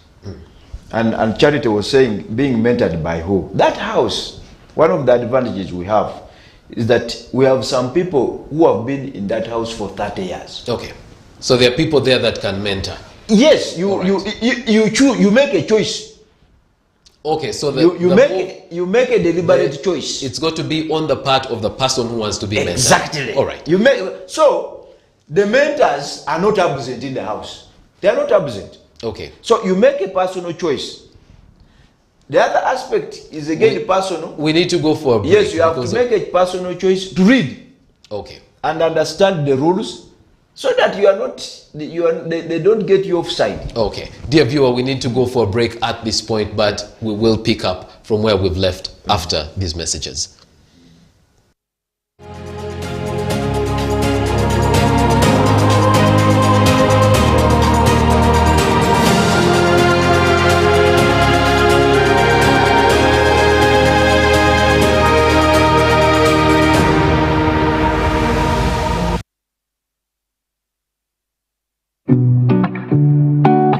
and Charity was saying, being mentored by who? That house, one of the advantages we have is that we have some people who have been in that house for 30 years. Okay. So there are people there that can mentor. Yes, you choose, you make a choice. Okay, so you make a deliberate choice. It's got to be on the part of the person who wants to be mentored. Exactly. All right. So the mentors are not absent in the house. They are not absent. Okay. So you make a personal choice. The other aspect is again personal. We need to go for a break. Yes, you have to make a personal choice to read. Okay. And understand the rules, so that they don't get you offside. Okay. Dear viewer, we need to go for a break at this point, but we will pick up from where we've left after these messages.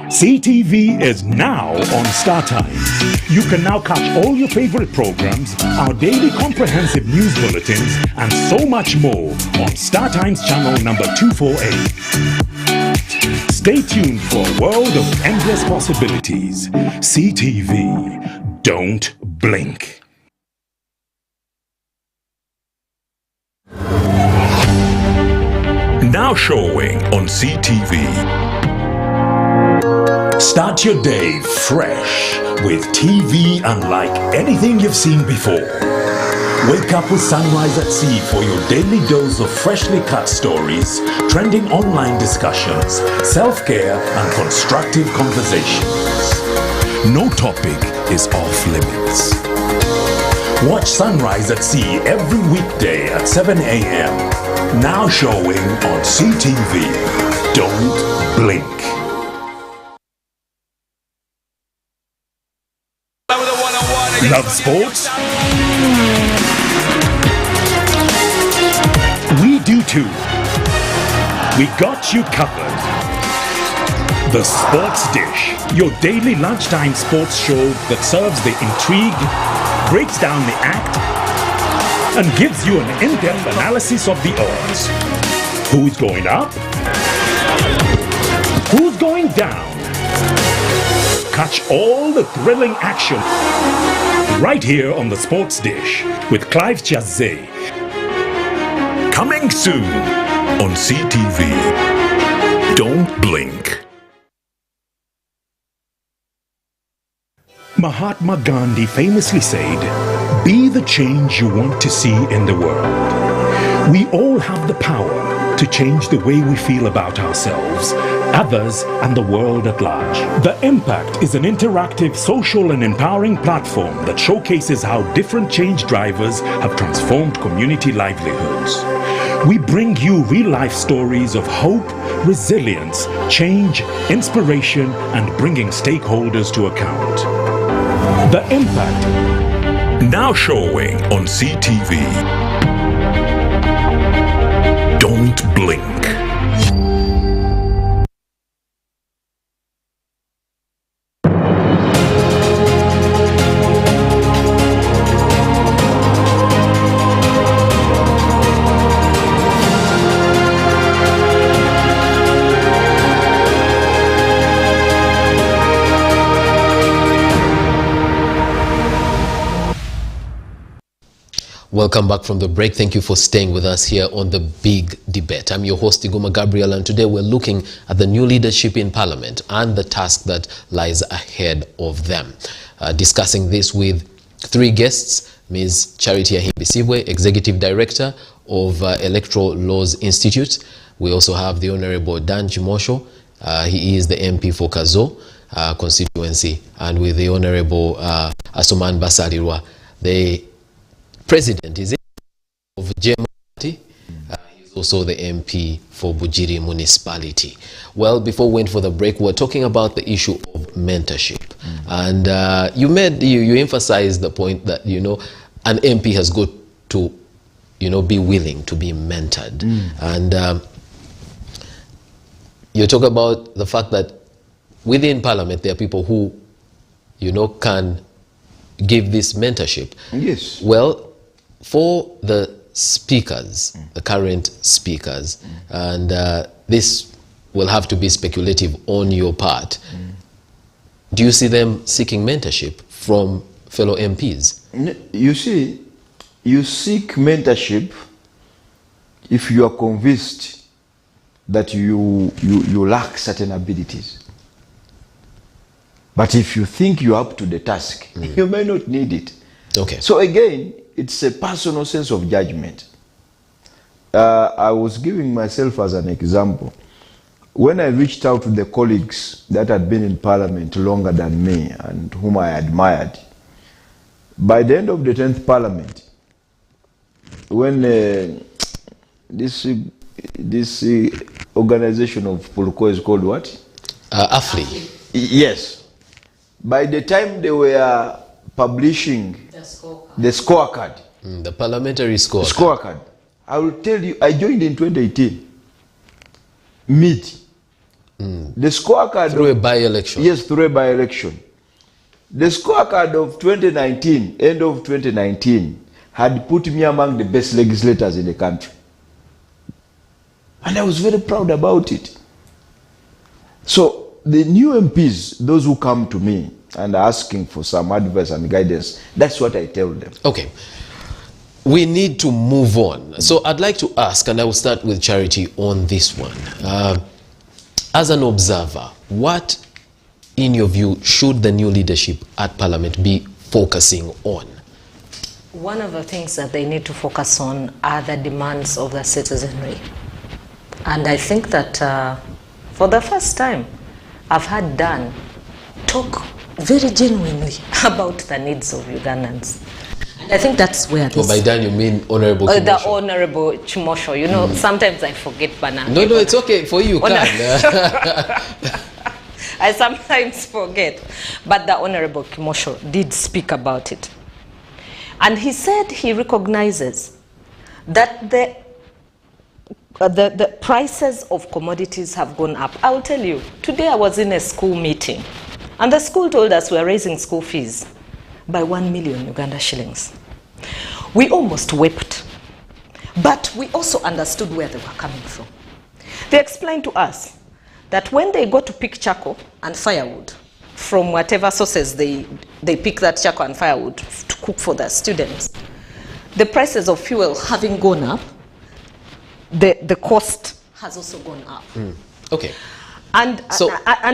SEETV is now on StarTimes. You can now catch all your favorite programs, our daily comprehensive news bulletins, and so much more on StarTimes channel number 248. Stay tuned for a world of endless possibilities. SEETV. Don't blink. Now showing on SEETV. Start your day fresh with TV unlike anything you've seen before. Wake up with Sunrise at Sea for your daily dose of freshly cut stories, trending online discussions, self-care and constructive conversations. No topic is off limits. Watch Sunrise at Sea every weekday at 7 a.m. Now showing on SEETV. Don't blink. Love sports? We do too. We got you covered. The Sports Dish, your daily lunchtime sports show that serves the intrigue, breaks down the act, and gives you an in-depth analysis of the odds. Who's going up? Who's going down. Catch all the thrilling action right here on the Sports Dish with Clive Chazé. Coming soon on SEETV. Don't blink. Mahatma Gandhi famously said, "Be the change you want to see in the world." We all have the power to change the way we feel about ourselves, others, and the world at large. The Impact is an interactive, social, and empowering platform that showcases how different change drivers have transformed community livelihoods. We bring you real-life stories of hope, resilience, change, inspiration, and bringing stakeholders to account. The Impact, now showing on SEETV. Don't blink. Welcome back from the break. Thank you for staying with us here on the Big Debate. I'm your host, Iguma Gabriel, and today we're looking at the new leadership in Parliament and the task that lies ahead of them. Discussing this with three guests: Ms. Charity Ahimbisibwe, Executive Director of Electoral Laws Institute. We also have the Honorable Dan Chimosho. He is the MP for Kazo constituency, and with the Honorable Asuman Basalirwa, the President is of JM Party. He's also the MP for Bujiri Municipality. Well, before we went for the break, we're talking about the issue of mentorship, and you emphasized the point that an MP has got to be willing to be mentored, and you talk about the fact that within Parliament there are people who can give this mentorship. Yes. Well, for the speakers, the current speakers, and this will have to be speculative on your part, do you see them seeking mentorship from fellow MPs? You see, you seek mentorship if you are convinced that you lack certain abilities. But if you think you're up to the task, you may not need it. Okay. So again, it's a personal sense of judgment. I was giving myself as an example. When I reached out to the colleagues that had been in Parliament longer than me and whom I admired, by the end of the 10th Parliament, when this organization of Pulko is called what? AFLI. Yes. By the time they were publishing the scorecard, The parliamentary scorecard. scorecard, I will tell you, I joined in 2018, mid. The scorecard Through a by-election. Yes, through a by-election. The scorecard of 2019, end of 2019, had put me among the best legislators in the country. And I was very proud about it. So the new MPs, those who come to me and are asking for some advice and guidance, that's what I tell them. Okay. We need to move on. So I'd like to ask, and I will start with Charity on this one. As an observer, what, in your view, should the new leadership at Parliament be focusing on? One of the things that they need to focus on are the demands of the citizenry. And I think that for the first time, I've had Dan talk very genuinely about the needs of Ugandans. And I think that's where this... By Dan, you mean Honorable Chimosho? The Honorable Chimosho. Sometimes I forget Bana. No, it's okay. For you, can. I sometimes forget. But the Honorable Chimosho did speak about it. And he said he recognizes that the prices of commodities have gone up. I will tell you, today I was in a school meeting, and the school told us we are raising school fees by 1 million Uganda shillings. We almost wept, but we also understood where they were coming from. They explained to us that when they go to pick charcoal and firewood from whatever sources they pick that charcoal and firewood to cook for their students, the prices of fuel having gone up, the cost has also gone up. Okay. And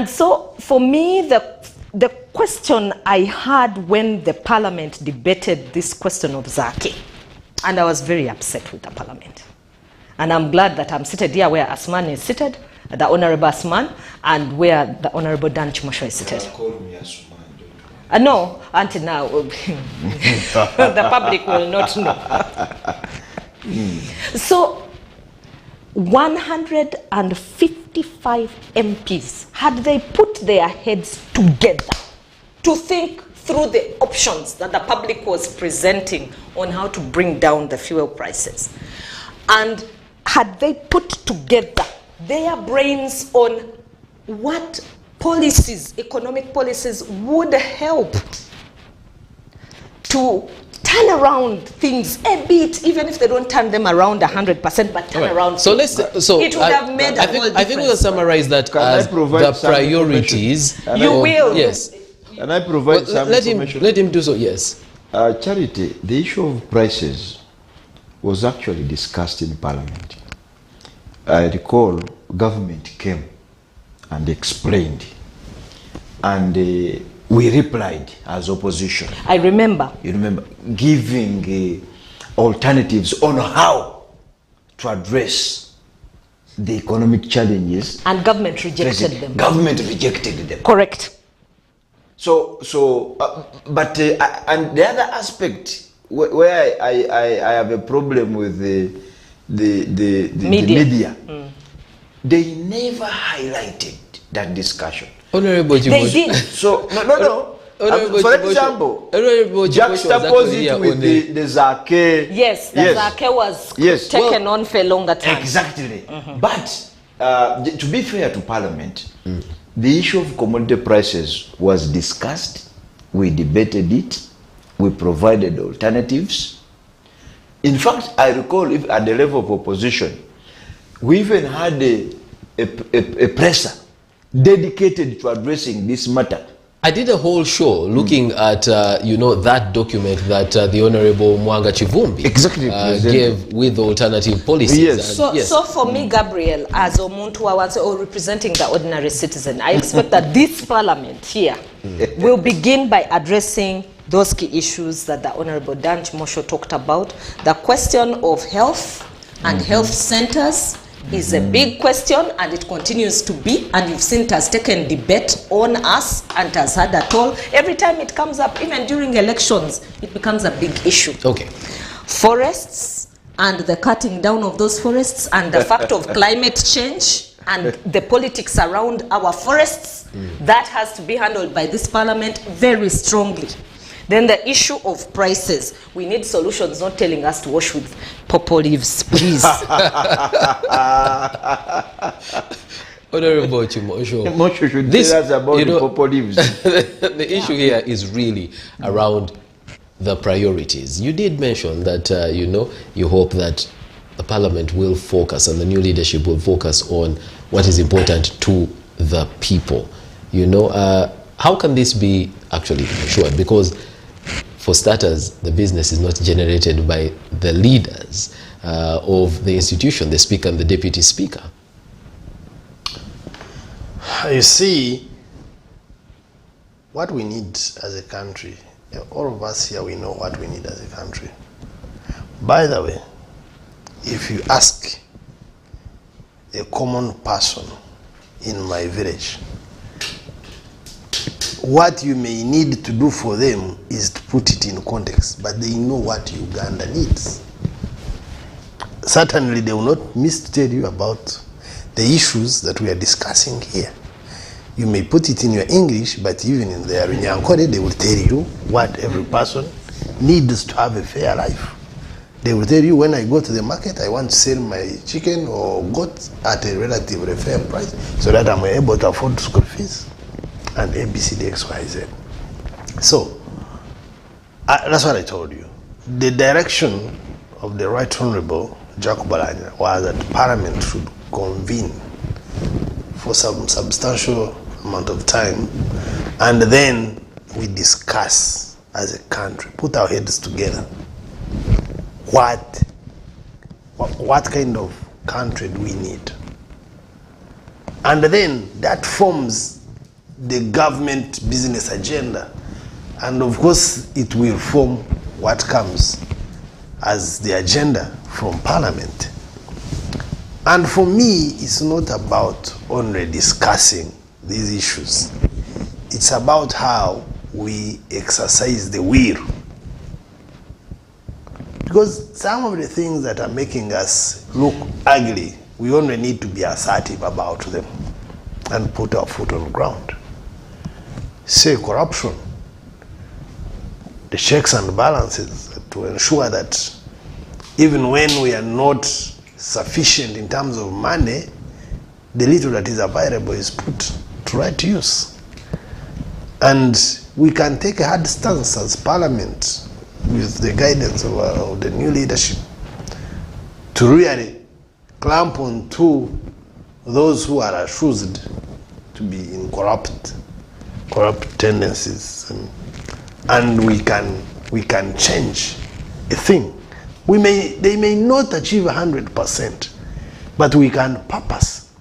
so for me, the question I had when the Parliament debated this question of Zake, and I was very upset with the Parliament. And I'm glad that I'm seated here where Asman is seated, the Honorable Asman, and where the Honorable Dan Chimosho is seated. Call me Asman. No, until now, the public will not know. So, 155 MPs, had they put their heads together to think through the options that the public was presenting on how to bring down the fuel prices, and had they put together their brains on what policies, economic policies, would help to turn around things a bit, even if they don't turn them around 100%, but turn around. So things. It would have made a whole difference. I think we'll summarize that as the priorities. You will. Yes. Can I provide some information? Let him do so, yes. Charity, the issue of prices was actually discussed in Parliament. I recall government came and explained, and we replied as opposition. I remember. You remember, giving alternatives on how to address the economic challenges. And government rejected them. Government rejected them. Correct. But and the other aspect where I have a problem with the media, they never highlighted that discussion. Honorable They did. So no. For example, juxtapose it with the Zake. Yes, the Zake was taken on for a longer time. Exactly. But to be fair to Parliament, the issue of commodity prices was discussed. We debated it. We provided alternatives. In fact, I recall if at the level of opposition, we even had a presser dedicated to addressing this matter. I did a whole show looking at, that document that the Honorable Mwanga Chivumbi gave with alternative policies. Yes. So for me, Gabriel, as Omuntu or representing the ordinary citizen, I expect that this Parliament here will begin by addressing those key issues that the Honorable Dan Chimosho talked about. The question of health and health centers is a big question, and it continues to be, and you've seen it has taken debate on us and has had at all. Every time it comes up, even during elections, it becomes a big issue. Okay. Forests and the cutting down of those forests, and the fact of climate change and the politics around our forests, that has to be handled by this Parliament very strongly. Then the issue of prices. We need solutions, not telling us to wash with pawpaw leaves, please. Honorable Chimosho, Mosho should tell us about the pawpaw leaves. The issue here is really around the priorities. You did mention that, you hope that the Parliament will focus and the new leadership will focus on what is important to the people. How can this be actually ensured? Because for starters, the business is not generated by the leaders of the institution, the Speaker and the Deputy Speaker. You see, what we need as a country, all of us here, we know what we need as a country. By the way, if you ask a common person in my village, what you may need to do for them is to put it in context, but they know what Uganda needs. Certainly they will not miss to tell you about the issues that we are discussing here. You may put it in your English, but even in their Nyankore, they will tell you what every person needs to have a fair life. They will tell you, when I go to the market, I want to sell my chicken or goat at a relatively fair price so that I'm able to afford school fees and ABCD XYZ. So, that's what I told you. The direction of the Right Honorable Jacob Balanya was that Parliament should convene for some substantial amount of time, and then we discuss as a country, put our heads together. What kind of country do we need? And then that forms the government business agenda. And of course, it will form what comes as the agenda from Parliament. And for me, it's not about only discussing these issues. It's about how we exercise the will. Because some of the things that are making us look ugly, we only need to be assertive about them and put our foot on the ground. Say corruption, the checks and balances to ensure that even when we are not sufficient in terms of money, the little that is available is put to right use. And we can take a hard stance as Parliament with the guidance of the new leadership to really clamp on to those who are accused to be in corrupt tendencies, and we can change a thing. They may not achieve 100%, but we can purpose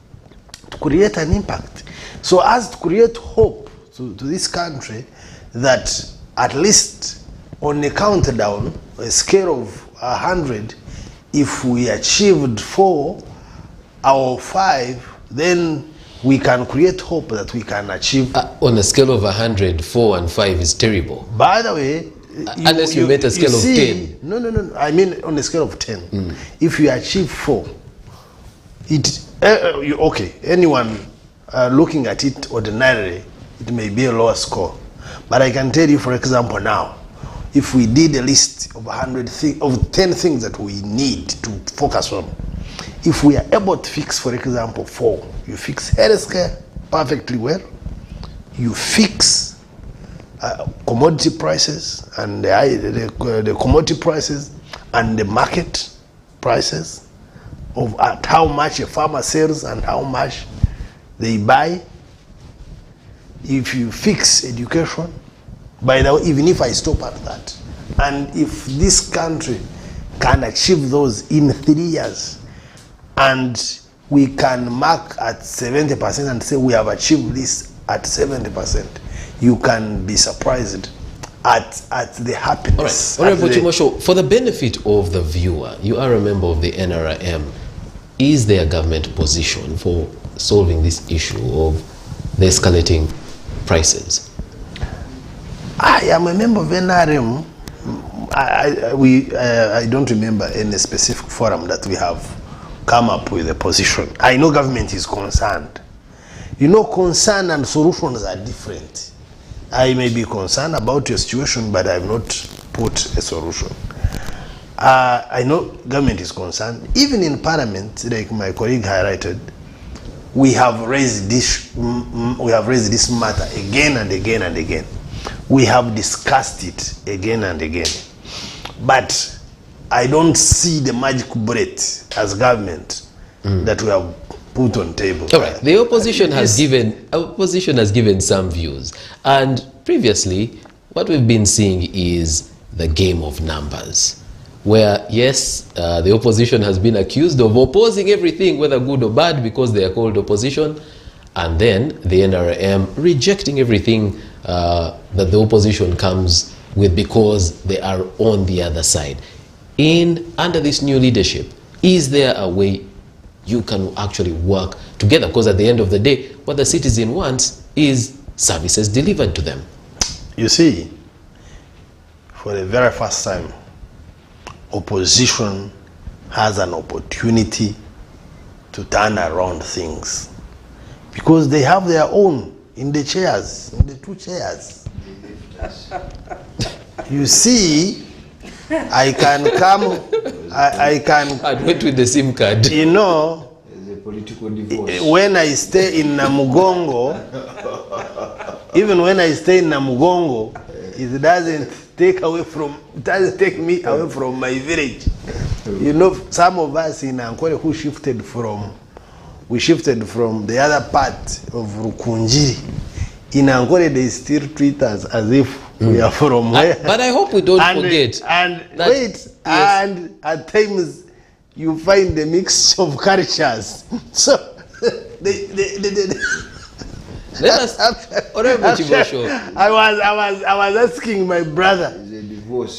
to create an impact, so as to create hope to this country that at least on a countdown, a scale of 100, if we achieved 4 or 5, then we can create hope that we can achieve. On a scale of 100, 4 and 5 is terrible. By the way, unless you made a scale of 10. No. I mean on a scale of 10. If you achieve 4, okay. Anyone looking at it ordinarily, it may be a lower score. But I can tell you, for example, now, if we did a list of 10 things that we need to focus on, if we are able to fix, for example, 4, you fix healthcare perfectly well, you fix commodity prices and the commodity prices and the market prices of at how much a farmer sells and how much they buy. If you fix education, by the way, even if I stop at that, and if this country can achieve those in 3 years, and we can mark at 70% and say we have achieved this at 70%, you can be surprised at the happiness. All right, Honorable Chimosho, for the benefit of the viewer, you are a member of the NRM. Is there a government position for solving this issue of the escalating prices? I am a member of NRM. I don't remember any specific forum that we have come up with a position. I know government is concerned. You know, concern and solutions are different. I may be concerned about your situation, but I have not put a solution. I know government is concerned. Even in Parliament, like my colleague highlighted, we have raised this matter again and again and again. We have discussed it again and again. But I don't see the magic bullet as government that we have put on table. All right. The opposition has given some views, and previously what we've been seeing is the game of numbers, where yes, the opposition has been accused of opposing everything, whether good or bad, because they are called opposition, and then the NRM rejecting everything that the opposition comes with because they are on the other side. Under this new leadership, is there a way you can actually work together? Because at the end of the day, what the citizen wants is services delivered to them. You see, for the very first time, opposition has an opportunity to turn around things, because they have their own in the chairs, in the 2 chairs. You see, I can come, I can... I'd wait with the SIM card. You know, There's a political divorce. when I stay in Namugongo, even when I stay in Namugongo, it doesn't take me away from my village. You know, some of us in Ankole who shifted from we shifted from the other part of Rukunjiri. In Angole, they still treat us as if we are from where. But I hope we don't forget. And that, wait, yes. and at times you find a mix of cultures. So let us. I was asking my brother.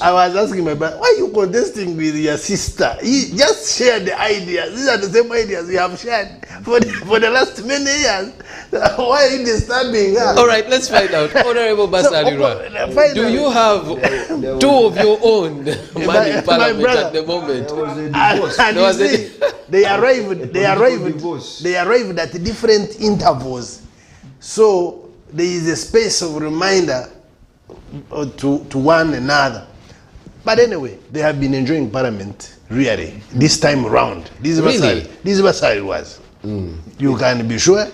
I was asking my brother, why are you contesting with your sister? He just share the ideas. These are the same ideas we have shared for the last many years. Why are you disturbing her? All right, let's find out. Honorable Basalirwa, do you have two of your own man in Parliament at the moment? And you see, they arrived at different intervals. So there is a space of reminder to one another. But anyway, they have been enjoying Parliament really this time around. This Basari was. You can be sure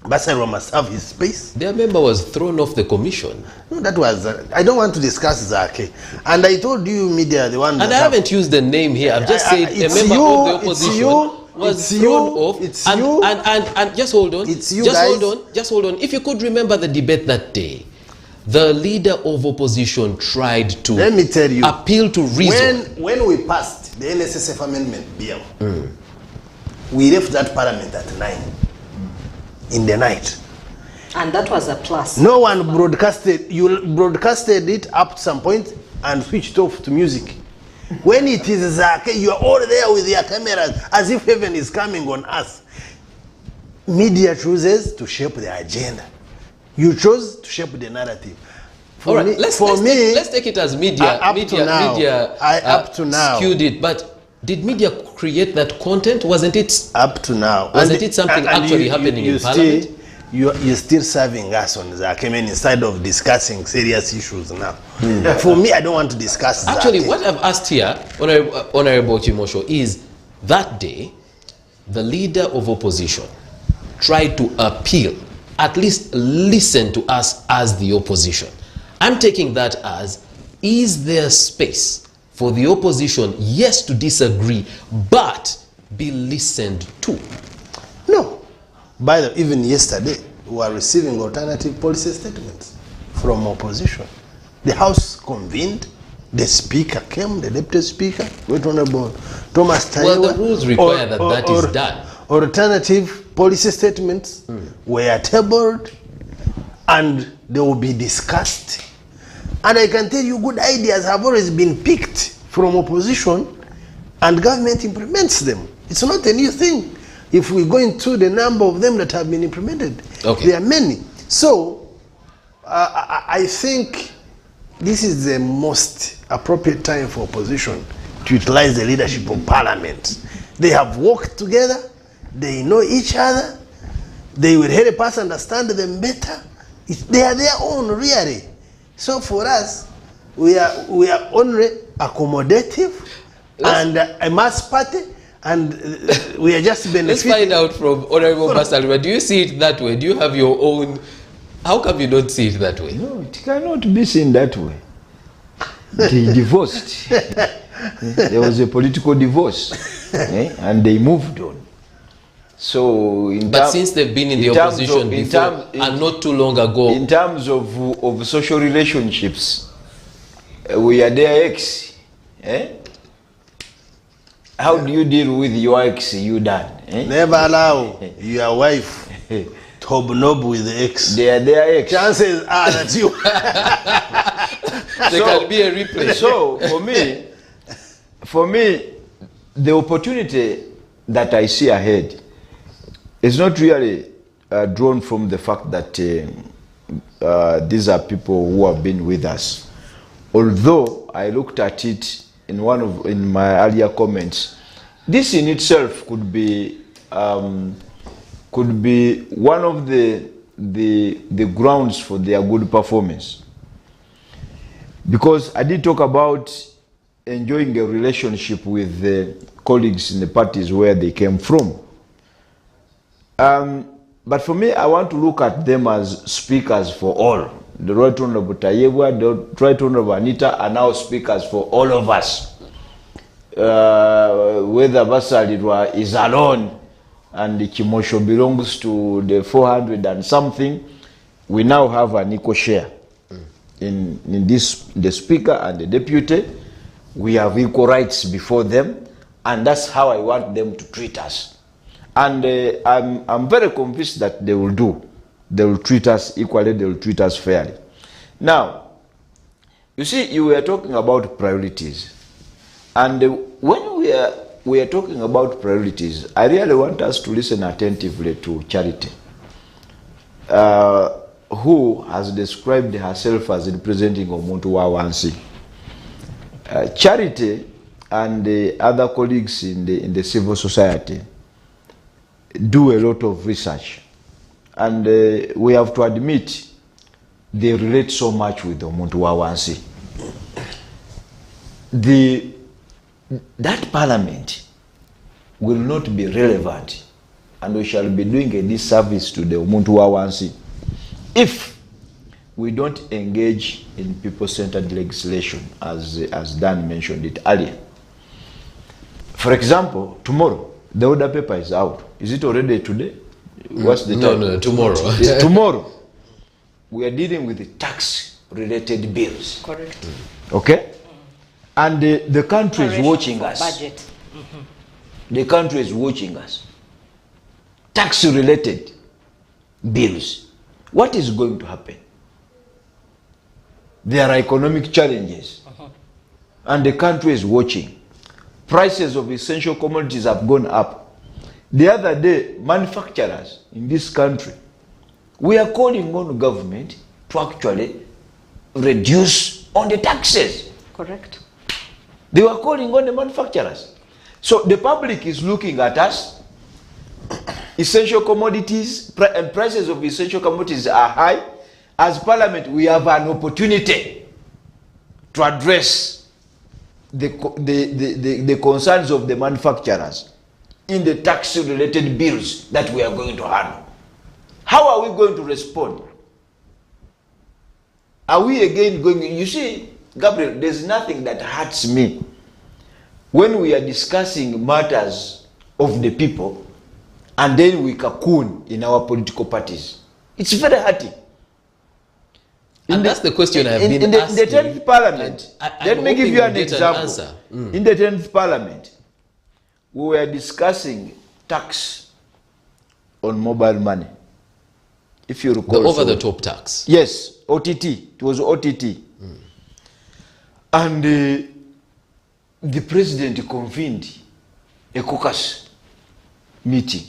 Basari must have his space. Their member was thrown off the commission. No, that was I don't want to discuss Zake. And I told you, media, the one. And I haven't used the name here. I've just said a member of the opposition was thrown off. It's and, you. And just hold on. It's you just guys. Just hold on. If you could remember the debate that day, the leader of opposition tried to, let me tell you, appeal to reason. When we passed the NSSF amendment bill, we left that Parliament at 9 in the night. And that was a plus. No one broadcasted. You broadcasted it up to some point and switched off to music. When it is Zake, you are all there with your cameras as if heaven is coming on us. Media chooses to shape the agenda. You chose to shape the narrative. All right, let's take it as media. Up to now, skewed it. But did media create that content? Wasn't it? Up to now. Wasn't it something actually happening in Parliament? You're still serving us on Zakemen instead of discussing serious issues now. For me, I don't want to discuss actually, Zake. what I've asked here, Honorable Chimosho, is that day, the leader of opposition tried to appeal, at least listen to us as the opposition. I'm taking that as, is there space for the opposition, yes, to disagree, but be listened to? No. By the even yesterday, we were receiving alternative policy statements from opposition. The House convened, the Speaker came, the Deputy Speaker, Right Honorable Thomas Tayewa. Well, the rules require that is done. Alternative policy statements were tabled and they will be discussed. And I can tell you, good ideas have always been picked from opposition and government implements them. It's not a new thing. If we go into the number of them that have been implemented, there are many. So I think this is the most appropriate time for opposition to utilize the leadership of Parliament. They have worked together. They know each other. They will help us understand them better. They are their own, really. So for us, we are only accommodative and a mass party, and we are just benefiting. Let's find out from Honorable Basalirwa. Do you see it that way? Do you have your own? How come you don't see it that way? No, it cannot be seen that way. They divorced. There was a political divorce, and they moved on. So, since they've been in the opposition before, and not too long ago, in terms of social relationships, we are their ex. How do you deal with your ex? You done? Never allow your wife to hobnob with the ex. They are their ex. Chances are that you. There can be a replay. So for me, the opportunity that I see ahead is not really drawn from the fact that these are people who have been with us. Although I looked at it in my earlier comments, this in itself could be one of the grounds for their good performance. Because I did talk about enjoying a relationship with the colleagues in the parties where they came from. But for me, I want to look at them as speakers for all. The Right Honorable Tayewa, the Right Honorable Anita are now speakers for all of us. Whether Basalirwa is alone and the Kimosho belongs to the 400 and something, we now have an equal share in this, the speaker and the deputy. We have equal rights before them, and that's how I want them to treat us. And I'm very convinced that they will do. They will treat us equally, they will treat us fairly. Now, you see, you were talking about priorities. And when we are talking about priorities, I really want us to listen attentively to Charity, who has described herself as representing Omuntu wa Wansi. Charity and the other colleagues in the civil society do a lot of research, and we have to admit they relate so much with Omuntu wa Wansi. That parliament will not be relevant, and we shall be doing a disservice to the Omuntu wa Wansi if we don't engage in people-centered legislation, as Dan mentioned it earlier. For example, tomorrow, the order paper is out. Is it already today? What's the time? No, tomorrow. Tomorrow. We are dealing with the tax-related bills. Correct. Okay? And the country is watching us. Budget. The country is watching us. Tax-related bills. What is going to happen? There are economic challenges. And the country is watching. Prices of essential commodities have gone up. The other day, manufacturers in this country, we are calling on government to actually reduce on the taxes. Correct. They were calling on the manufacturers. So the public is looking at us. Essential commodities and prices of essential commodities are high. As Parliament, we have an opportunity to address the concerns of the manufacturers in the tax-related bills that we are going to handle. How are we going to respond? Are we again going? You see, Gabriel, there's nothing that hurts me when we are discussing matters of the people and then we cocoon in our political parties. It's very hurting. And that's the question I've been asking. In the 10th Parliament, let me give you an example. In the 10th Parliament, we were discussing tax on mobile money. If you recall. The over-the-top tax. Yes, OTT. It was OTT. And the president convened a caucus meeting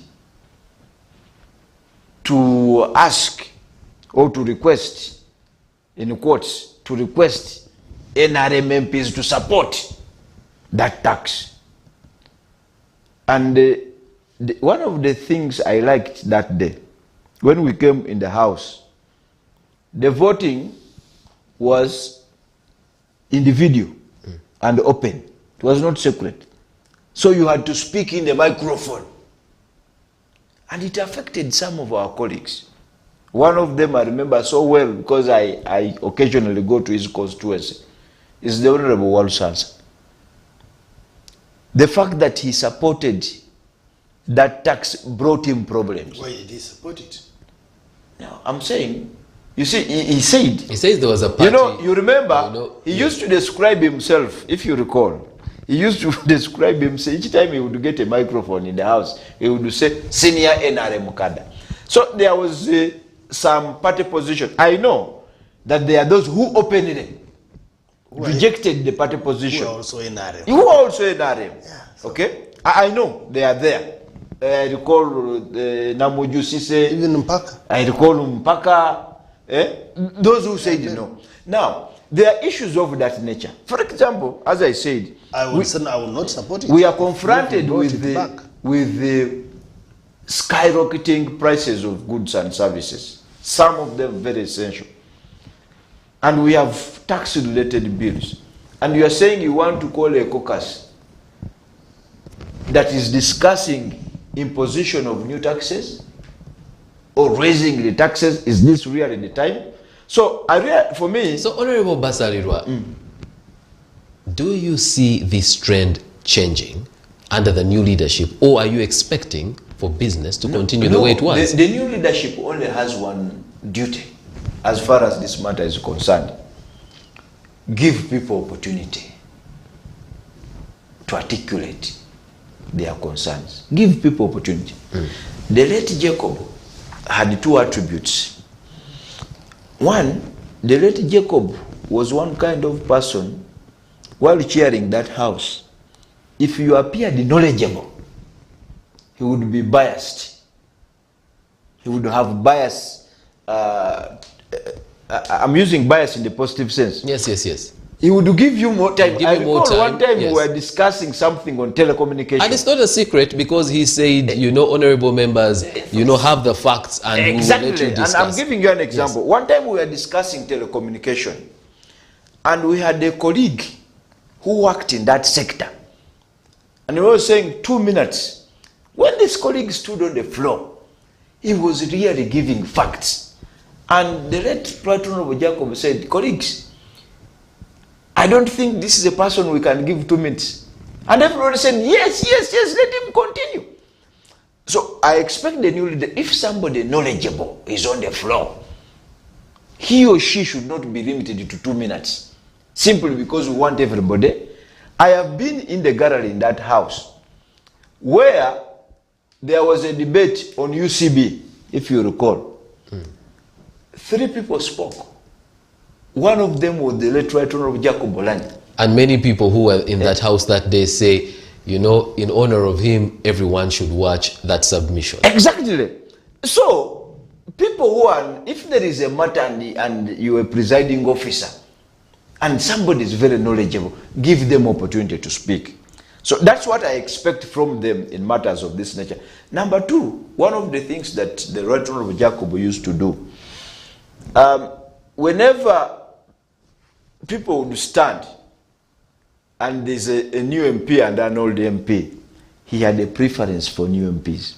to ask or to request, in quotes, to request NRM MPs to support that tax. And one of the things I liked that day, when we came in the House, the voting was in the video and open. It was not secret. So you had to speak in the microphone. And it affected some of our colleagues. One of them I remember so well because I occasionally go to his constituency, is the Honorable Walusansa. The fact that he supported that tax brought him problems. Why did he support it? No, I'm saying, you see, he said. He says there was a party. You know, you remember, he used to describe himself, if you recall, he used to describe himself, each time he would get a microphone in the House, he would say, Senior NRM Kada. So there was some party position. I know that there are those who openly rejected the party position. Who are also NRM. Who are also NRM. Yeah, so okay? I know they are there. I recall Namuju Sise. even Mpaka. I recall Mpaka. Those who said no. Now, there are issues of that nature. For example, as I said, I will not support it. we are confronted with the skyrocketing prices of goods and services, some of them very essential. And we have tax-related bills. And you are saying you want to call a caucus that is discussing imposition of new taxes or raising the taxes. Is this really the time? So, for me... So, Honorable Basalirwa, do you see this trend changing under the new leadership, or are you expecting for business to continue the way it was. The new leadership only has one duty as far as this matter is concerned. Give people opportunity to articulate their concerns. Give people opportunity. The late Jacob had two attributes. One, the late Jacob was one kind of person, while chairing that house, if you appeared knowledgeable, he would be biased. He would have bias. I'm using bias in the positive sense. Yes. He would give you more time. I recall one time we were discussing something on telecommunication. And it's not a secret because he said, honorable members, have the facts and we will let you discuss. And I'm giving you an example. Yes. One time we were discussing telecommunication and we had a colleague who worked in that sector. And he was saying 2 minutes. When this colleague stood on the floor, he was really giving facts. And the late Platon of Jacob said, colleagues, I don't think this is a person we can give 2 minutes. And everybody said, yes, let him continue. So I expect the new leader, if somebody knowledgeable is on the floor, he or she should not be limited to 2 minutes. Simply because we want everybody. I have been in the gallery in that house where there was a debate on UCB, if you recall. 3 people spoke. One of them was the late Right Honorable Jacob Bolani. And many people who were in that house that day say, in honor of him, everyone should watch that submission. Exactly. So, people who are, if there is a matter and you are a presiding officer, and somebody is very knowledgeable, give them opportunity to speak. So that's what I expect from them in matters of this nature. Number 2, one of the things that the Right Honorable Jacob used to do, whenever people would stand and there's a new MP and an old MP, he had a preference for new MPs.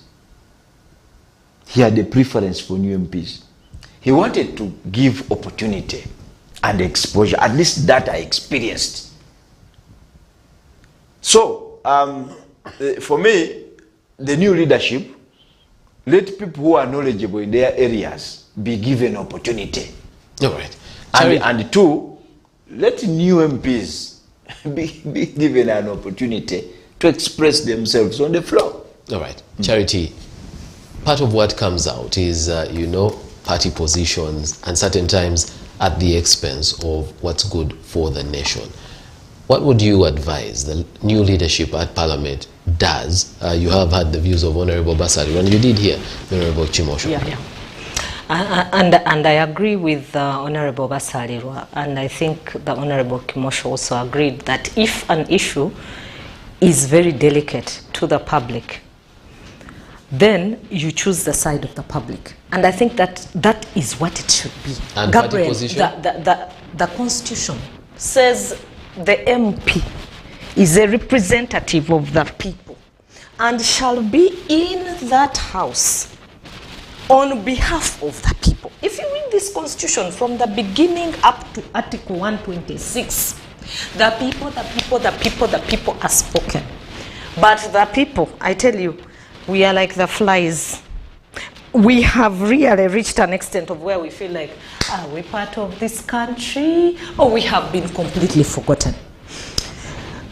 He had a preference for new MPs. He wanted to give opportunity and exposure. At least that I experienced. So, for me, the new leadership, let people who are knowledgeable in their areas be given opportunity. All right. And 2, let new MPs be given an opportunity to express themselves on the floor. All right. Charity, part of what comes out is, party positions and certain times at the expense of what's good for the nation. What would you advise the new leadership at Parliament does? You have had the views of Honorable Basari, and you did hear Honorable Chimosho. Yeah. And I agree with Honorable Basari, and I think the Honorable Kimosho also agreed that if an issue is very delicate to the public, then you choose the side of the public. And I think that is what it should be. And Gabriel, party position? the Constitution says the MP is a representative of the people and shall be in that house on behalf of the people. If you read this Constitution from the beginning up to Article 126, the people are spoken. But the people, I tell you, we are like the flies. We have really reached an extent of where we feel like, are we part of this country? Or we have been completely forgotten.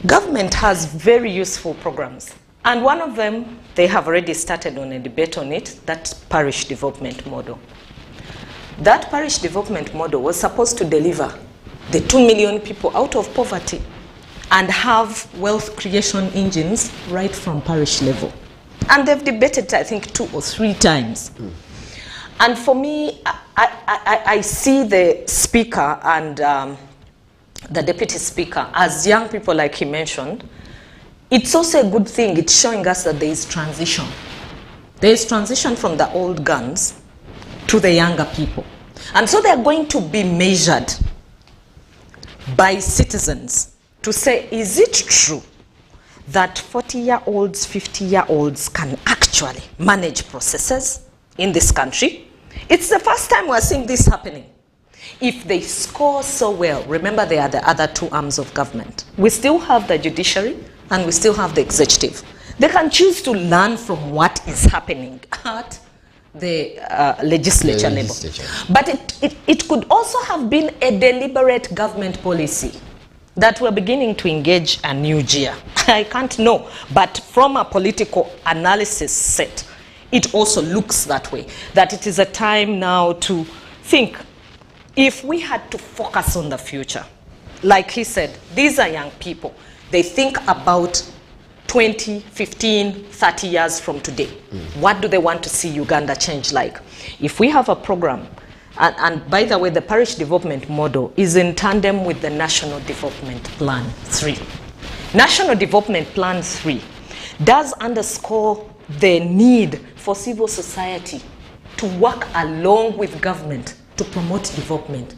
Government has very useful programs. And one of them, they have already started on a debate on it, that parish development model. That parish development model was supposed to deliver the 2 million people out of poverty and have wealth creation engines right from parish level. And they've debated, I think, 2 or 3 times. And for me, I see the speaker and the deputy speaker as young people, like he mentioned. It's also a good thing. It's showing us that there is transition. There is transition from the old guns to the younger people. And so they're going to be measured by citizens to say, is it true that 40-year-olds, 50-year-olds can actually manage processes in this country? It's the first time we're seeing this happening. If they score so well, remember they are the other 2 arms of government. We still have the judiciary and we still have the executive. They can choose to learn from what is happening at the legislature level. But it could also have been a deliberate government policy that we're beginning to engage a new gear. I can't know, but from a political analysis set, it also looks that way, that it is a time now to think, if we had to focus on the future, like he said, these are young people. They think about 20, 15, 30 years from today. What do they want to see Uganda change like? If we have a program, and by the way, the parish development model is in tandem with the National Development Plan 3. National Development Plan 3 does underscore the need for civil society to work along with government to promote development.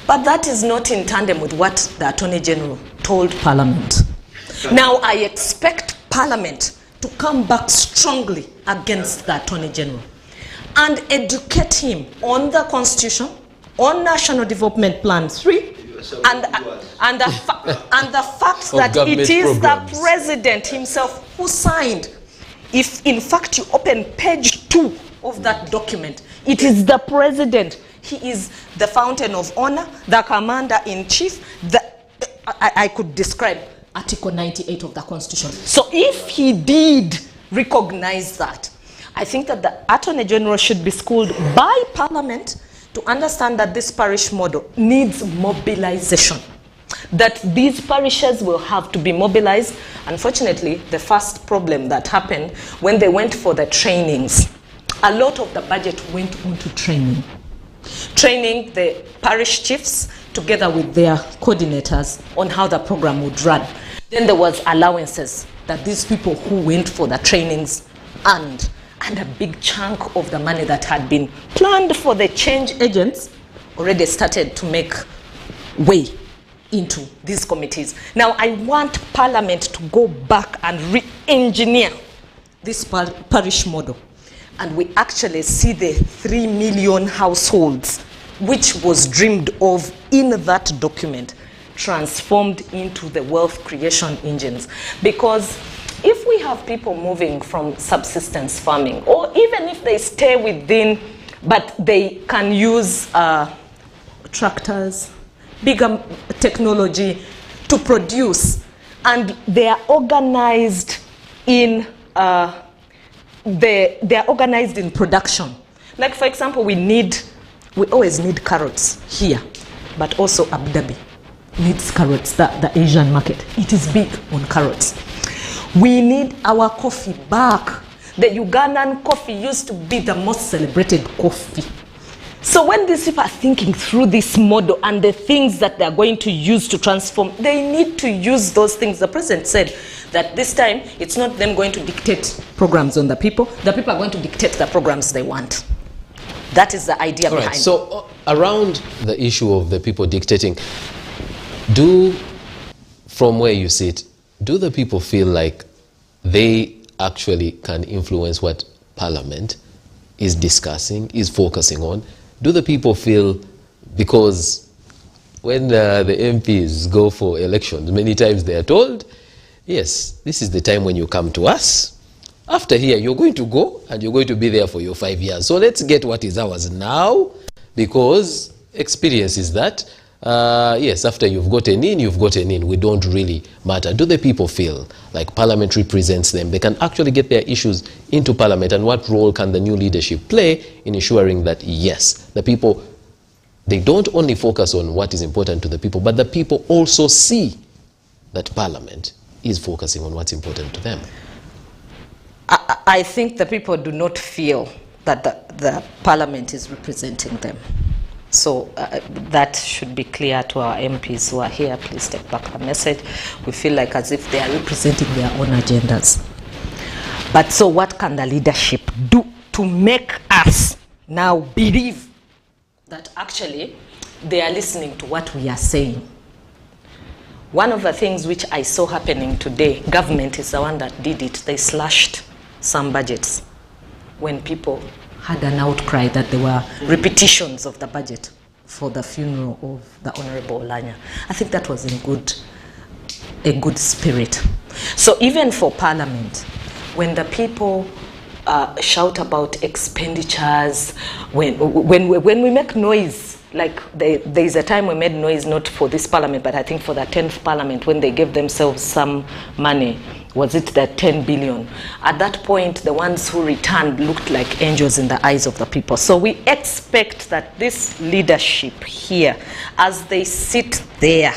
But that is not in tandem with what the Attorney General told Parliament. Now, I expect Parliament to come back strongly against the Attorney General and educate him on the Constitution, on National Development Plan 3, and the fact that it is the President himself who signed. If, in fact, you open page 2 of that document, it is the President. He is the fountain of honor, the commander-in-chief. I could describe Article 98 of the Constitution. So if he did recognize that, I think that the Attorney General should be schooled by Parliament to understand that this parish model needs mobilization, that these parishes will have to be mobilized. Unfortunately, the first problem that happened when they went for the trainings, a lot of the budget went onto training the parish chiefs together with their coordinators on how the program would run. Then there was allowances that these people who went for the trainings earned, and a big chunk of the money that had been planned for the change agents already started to make way into these committees. Now, I want Parliament to go back and re-engineer this parish model, and we actually see the 3 million households which was dreamed of in that document transformed into the wealth creation engines. Because if we have people moving from subsistence farming, or even if they stay within, but they can use tractors, bigger technology to produce, and they are organized in they are organized in production. Like, for example, we always need carrots here, but also Abu Dhabi needs carrots, the Asian market. It is big on carrots. We need our coffee back. The Ugandan coffee used to be the most celebrated coffee. So when these people are thinking through this model and the things that they're going to use to transform, they need to use those things. The President said that this time, it's not them going to dictate programs on the people are going to dictate the programs they want. That is the idea behind it. So around the issue of the people dictating, from where you sit, do the people feel like they actually can influence what Parliament is discussing, is focusing on? Do the people feel, because when the MPs go for elections, many times they are told, yes, this is the time when you come to us. After here, you're going to go and you're going to be there for your 5 years. So let's get what is ours now, because experience is that, yes, after you've gotten in, we don't really matter. Do the people feel like Parliament represents them? They can actually get their issues into Parliament, and what role can the new leadership play in ensuring that, yes, the people, they don't only focus on what is important to the people, but the people also see that Parliament is focusing on what's important to them? I think the people do not feel that the Parliament is representing them. So that should be clear to our MPs who are here. Please take back the message. We feel like as if they are representing their own agendas. But so what can the leadership do to make us now believe that actually they are listening to what we are saying? One of the things which I saw happening today, government is the one that did it. They slashed some budgets when people had an outcry that there were repetitions of the budget for the funeral of the Honorable Olanya. I think that was in a good spirit. So even for Parliament, when the people shout about expenditures, when we make noise, like there's a time we made noise, not for this parliament, but I think for the 10th parliament, when they gave themselves some money. Was it the 10 billion? At that point, the ones who returned looked like angels in the eyes of the people. So we expect that this leadership here, as they sit there,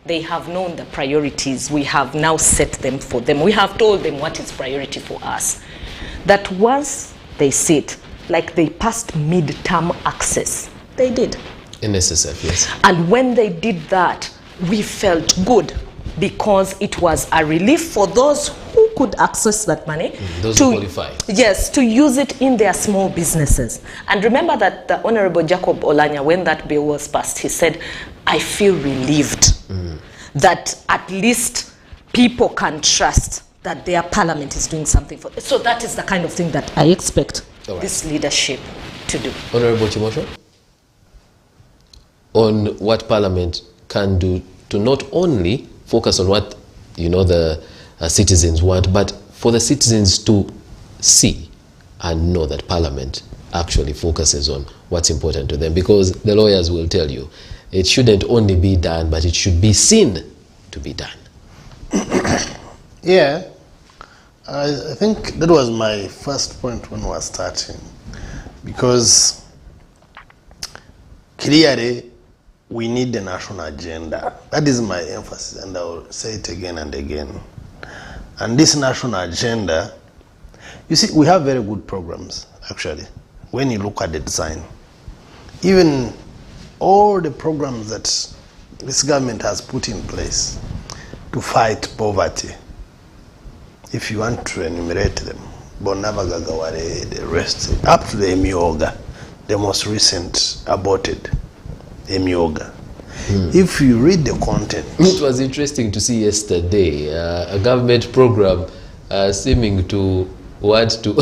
they have known the priorities. We have now set them for them. We have told them what is priority for us. That once they sit, like they passed mid-term access, they did. In SSF, yes. And when they did that, we felt good, because it was a relief for those who could access that money. Those who qualify. Yes, to use it in their small businesses. And remember that the Honorable Jacob Olanya, when that bill was passed, he said, I feel relieved that at least people can trust that their parliament is doing something for them. So that is the kind of thing that I expect this leadership to do. Honorable Chimosho, on what parliament can do to not only focus on what the citizens want, but for the citizens to see and know that parliament actually focuses on what's important to them, because the lawyers will tell you it shouldn't only be done, but it should be seen to be done. Yeah, I think that was my first point when we were starting, because clearly we need a national agenda. That is my emphasis, and I will say it again and again. And this national agenda, you see, we have very good programs, actually, when you look at the design. Even all the programs that this government has put in place to fight poverty, if you want to enumerate them, Bonavagagaware, the rest, up to the Emioga, the most recent aborted Emioga. If you read the content, it was interesting to see yesterday a government program seeming to want to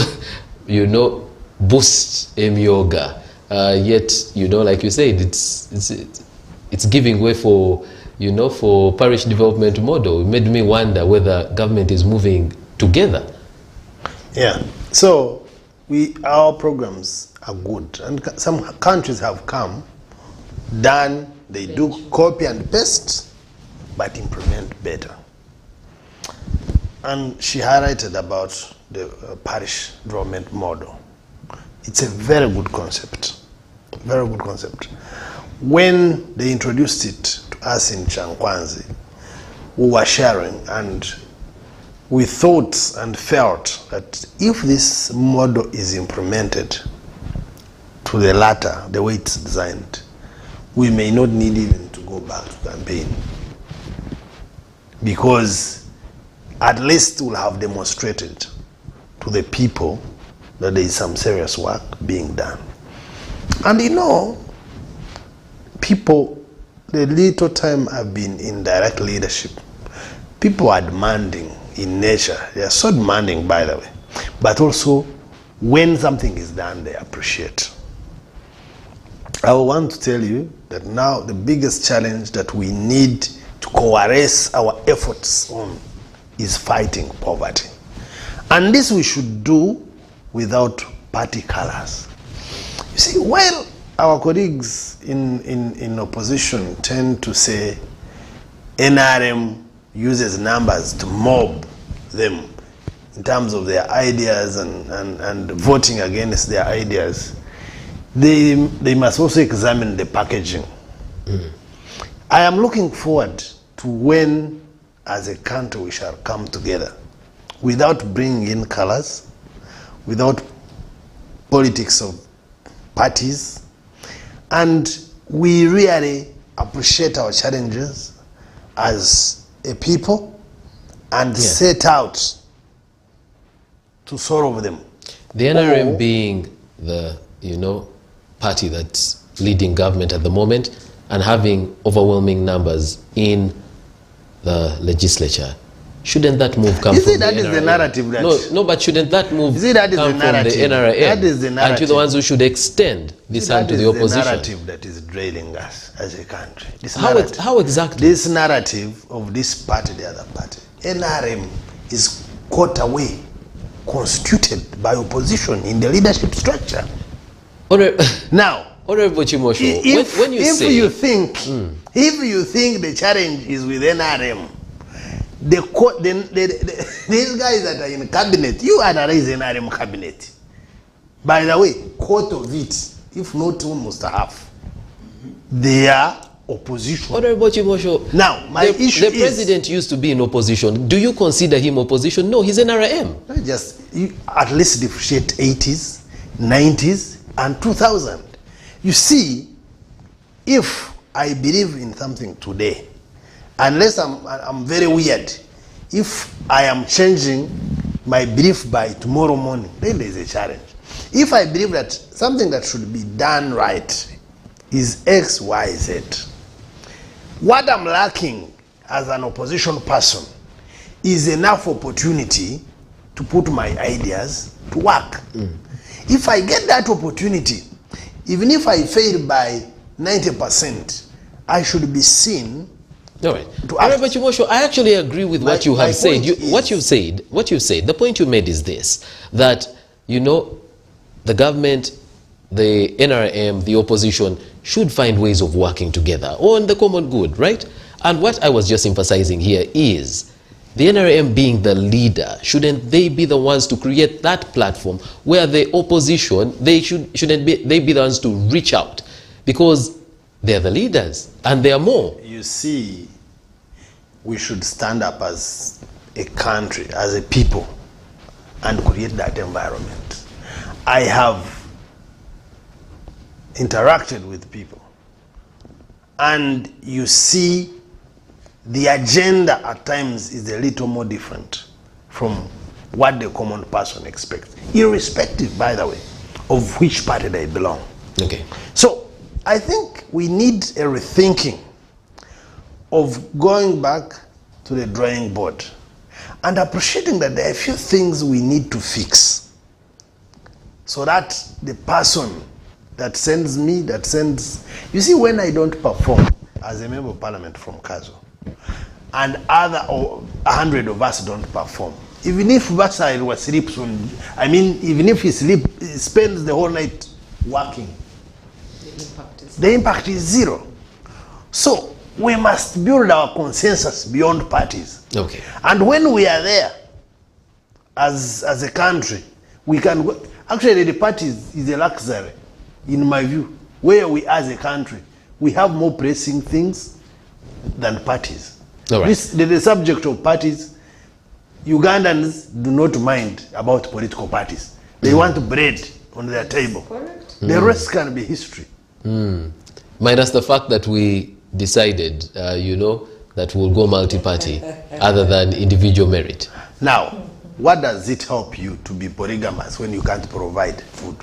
boost Emioga, yet like you said, it's giving way for for parish development model. It made me wonder whether government is moving together. Yeah, so our programs are good, and some countries have come, done, they do copy and paste, but implement better. And she highlighted about the parish development model. It's a very good concept, very good concept. When they introduced it to us in Chankwanzi, we were sharing, and we thought and felt that if this model is implemented to the latter, the way it's designed, we may not need even to go back to campaign, because at least we'll have demonstrated to the people that there is some serious work being done. And people, the little time I've been in direct leadership, people are demanding in nature. They are so demanding, by the way, but also when something is done, they appreciate. I want to tell you that now the biggest challenge that we need to coalesce our efforts on is fighting poverty. And this we should do without party colors. You see, while our colleagues in opposition tend to say NRM uses numbers to mob them in terms of their ideas and voting against their ideas, they must also examine the packaging. I am looking forward to when, as a country, we shall come together without bringing in colors, without politics of parties, and we really appreciate our challenges as a people and set out to solve them. The NRM being the party that's leading government at the moment and having overwhelming numbers in the legislature, shouldn't that move come from the NRM? That is the narrative. No, but shouldn't that move come from the NRM? That is the narrative. Aren't you the ones who should extend this hand to the opposition? That is the narrative that is draining us as a country. How exactly? This narrative of this party, the other party. NRM is caught away constituted by opposition in the leadership structure. Now, Honorable Chimosho, if you think the challenge is with NRM, these guys that are in cabinet, you analyze NRM cabinet. By the way, quarter of it, if not almost half, they are opposition. Honorable Chimosho, now my issue is the president used to be in opposition. Do you consider him opposition? No, he's NRM. You at least differentiate 80s, 90s, and 2000. You see, if I believe in something today, unless I'm very weird, if I am changing my belief by tomorrow morning, then there is a challenge. If I believe that something that should be done right is X, Y, Z, what I'm lacking as an opposition person is enough opportunity to put my ideas to work. If I get that opportunity, even if I fail by 90%, I should be seen. All right. Honorable Chimosho, I actually agree with what you have said. What you've said, the point you made is this, that, you know, the government, the NRM, the opposition should find ways of working together on the common good, right? And what I was just emphasizing here is the NRM being the leader, shouldn't they be the ones to create that platform where the opposition, shouldn't they be the ones to reach out? Because they're the leaders and they are more. You see, we should stand up as a country, as a people, and create that environment. I have interacted with people, and you see the agenda at times is a little more different from what the common person expects, irrespective, by the way, of which party they belong. Okay. So I think we need a rethinking of going back to the drawing board and appreciating that there are a few things we need to fix so that the person that sends me, you see, when I don't perform as a member of parliament from Kazo, and other 100 of us don't perform, even if Basile sleeps on, even if he spends the whole night working, the impact is zero. So we must build our consensus beyond parties. Okay. And when we are there, as a country, we can go. Actually, the parties is a luxury, in my view, where we as a country, we have more pressing things than parties. All right. The subject of parties, Ugandans do not mind about political parties. They want bread on their table. Correct. The rest can be history. Minus the fact that we decided, you know, that we'll go multi-party other than individual merit. Now, what does it help you to be polygamous when you can't provide food?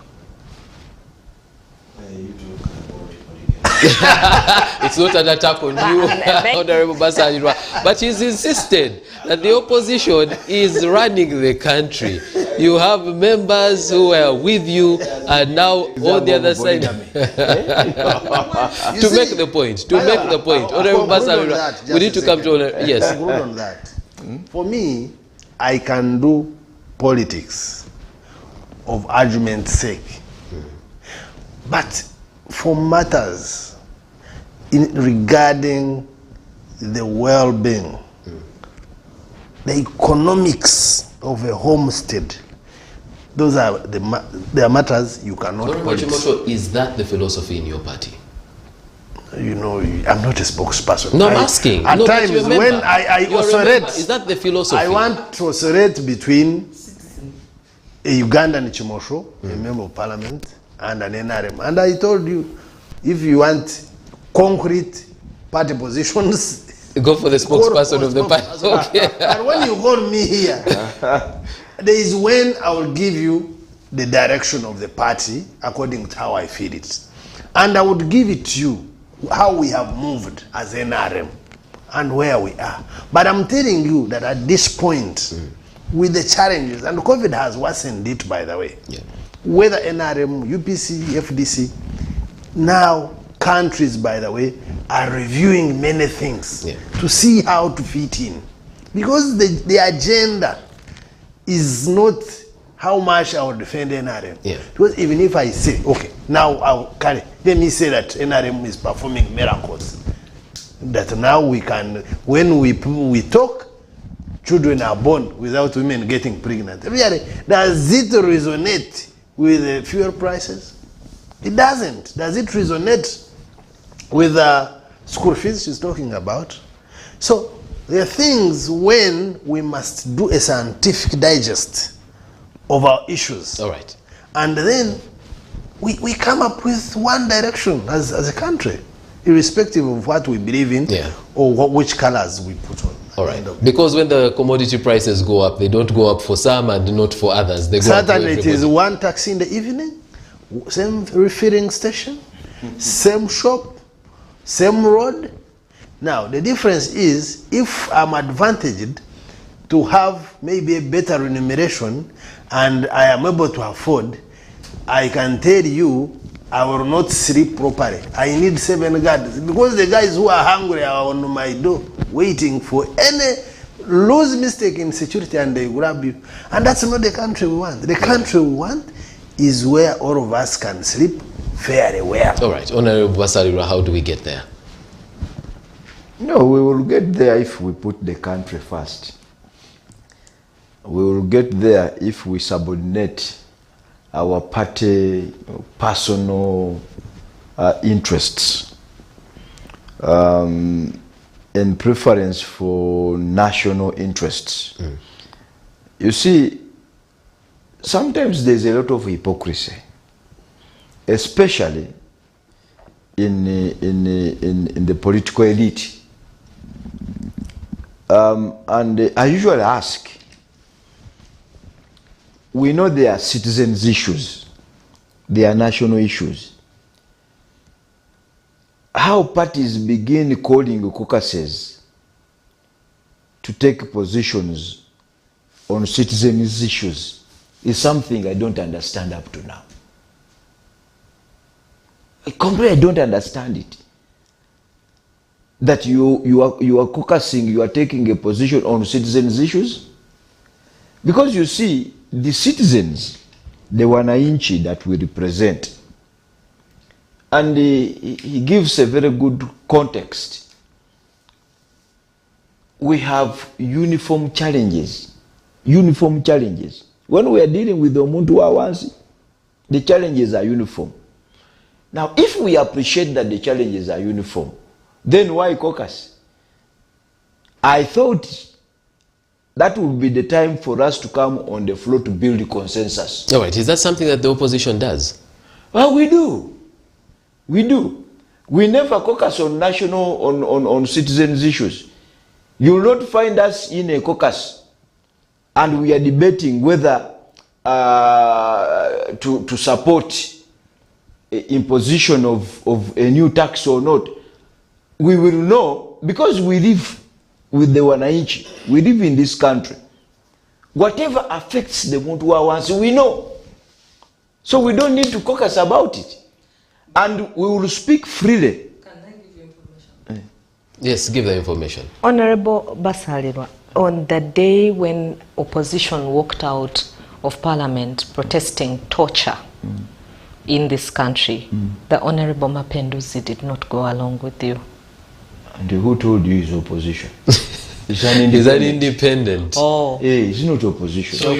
It's not an attack on you, Honorable Basalirwa, but he's insisted that the opposition is running the country. You have members who were with you and now on the other side. To make the point, Honorable Basalirwa, we need to come to, yes. On that. For me, I can do politics of argument's sake, but for matters regarding the well-being, the economics of a homestead, those are the matters you cannot politics. Is that the philosophy in your party? You know, I'm not a spokesperson. No, I'm asking. At times when I oscillate, is that the philosophy? I want to oscillate between a Ugandan Chimosho, a member of parliament, and an NRM. And I told you, if you want concrete party positions, go for the spokesperson of the party. Okay. And when you call me here, there is when I will give you the direction of the party according to how I feel it. And I would give it to you how we have moved as NRM and where we are. But I'm telling you that at this point, with the challenges, and COVID has worsened it, by the way, whether NRM, UPC, FDC, now countries, by the way, are reviewing many things to see how to fit in. Because the agenda is not how much I will defend NRM. Yeah. Because even if I say, okay, now let me say that NRM is performing miracles. That now we can, when we talk, children are born without women getting pregnant. Really, does it resonate with the fuel prices? It doesn't. Does it resonate with the school fees she's talking about? So there are things when we must do a scientific digest of our issues. All right. And then we come up with one direction as a country, irrespective of what we believe in, or which colors we put on. All right. Because when the commodity prices go up, they don't go up for some and not for others. They go up for everybody. Certainly, it is one taxi in the evening, same refilling station, same shop, same road. Now, the difference is, if I'm advantaged to have maybe a better remuneration and I am able to afford, I can tell you I will not sleep properly. I need 7 guards, because the guys who are hungry are on my door waiting for any loose mistake in security and they grab you. And that's not the country we want. The country we want is where all of us can sleep fairly well. All right. Honorable Basalirwa, how do we get there? No, we will get there if we put the country first. We will get there if we subordinate our party personal interests in preference for national interests. You see, sometimes there's a lot of hypocrisy, especially in the political elite. And I usually ask, we know there are citizens' issues, there are national issues. How parties begin calling caucuses to take positions on citizens' issues is something I don't understand up to now. I don't understand it. That you are caucusing, you are taking a position on citizens' issues. Because you see, the citizens, the wananchi that we represent, and he gives a very good context. We have uniform challenges. Uniform challenges. When we are dealing with the Omuntu Wawansi, the challenges are uniform. Now, if we appreciate that the challenges are uniform, then why caucus? I thought that would be the time for us to come on the floor to build a consensus. All right. Is that something that the opposition does? Well, we do. We do. We never caucus on national, on citizens' issues. You will not find us in a caucus and we are debating whether to support imposition of a new tax or not. We will know, because we live with the wananchi, we live in this country. Whatever affects the Muntu Wawansi, we know. So we don't need to caucus about it. And we will speak freely. Can I give you information? Yes, give the information. Honorable Basalirwa, on the day when opposition walked out of Parliament protesting torture in this country, the Honorable Mapenduzi did not go along with you. And who told you he's opposition? He's an independent. Oh. Hey, he's not opposition. So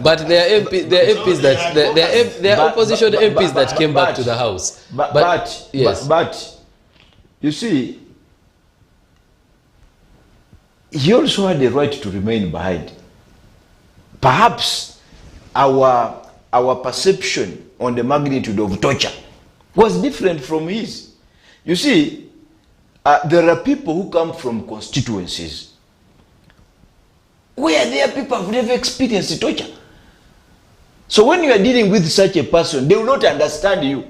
but there are MPs that there are opposition MPs that came back to the House. But you see, he also had the right to remain behind. Perhaps our perception on the magnitude of torture was different from his. You see, there are people who come from constituencies where their people have never experienced torture. So when you are dealing with such a person, they will not understand you.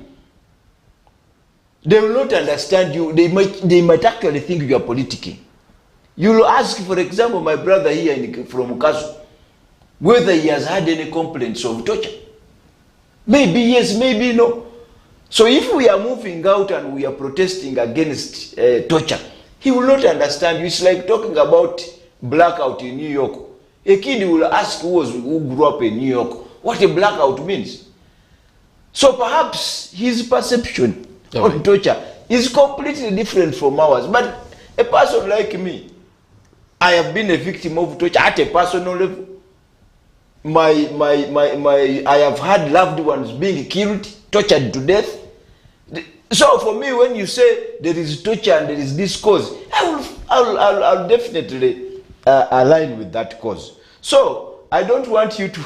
They will not understand you. They might actually think you are politicking. You will ask, for example, my brother here from Kazu, whether he has had any complaints of torture. Maybe yes, maybe no. So if we are moving out and we are protesting against torture, he will not understand you. It's like talking about blackout in New York. A kid will ask who grew up in New York, what a blackout means. So perhaps his perception on torture is completely different from ours. But a person like me, I have been a victim of torture at a personal level. I have had loved ones being killed, tortured to death. So for me, when you say there is torture and there is this cause, I'll definitely align with that cause. So I don't want you to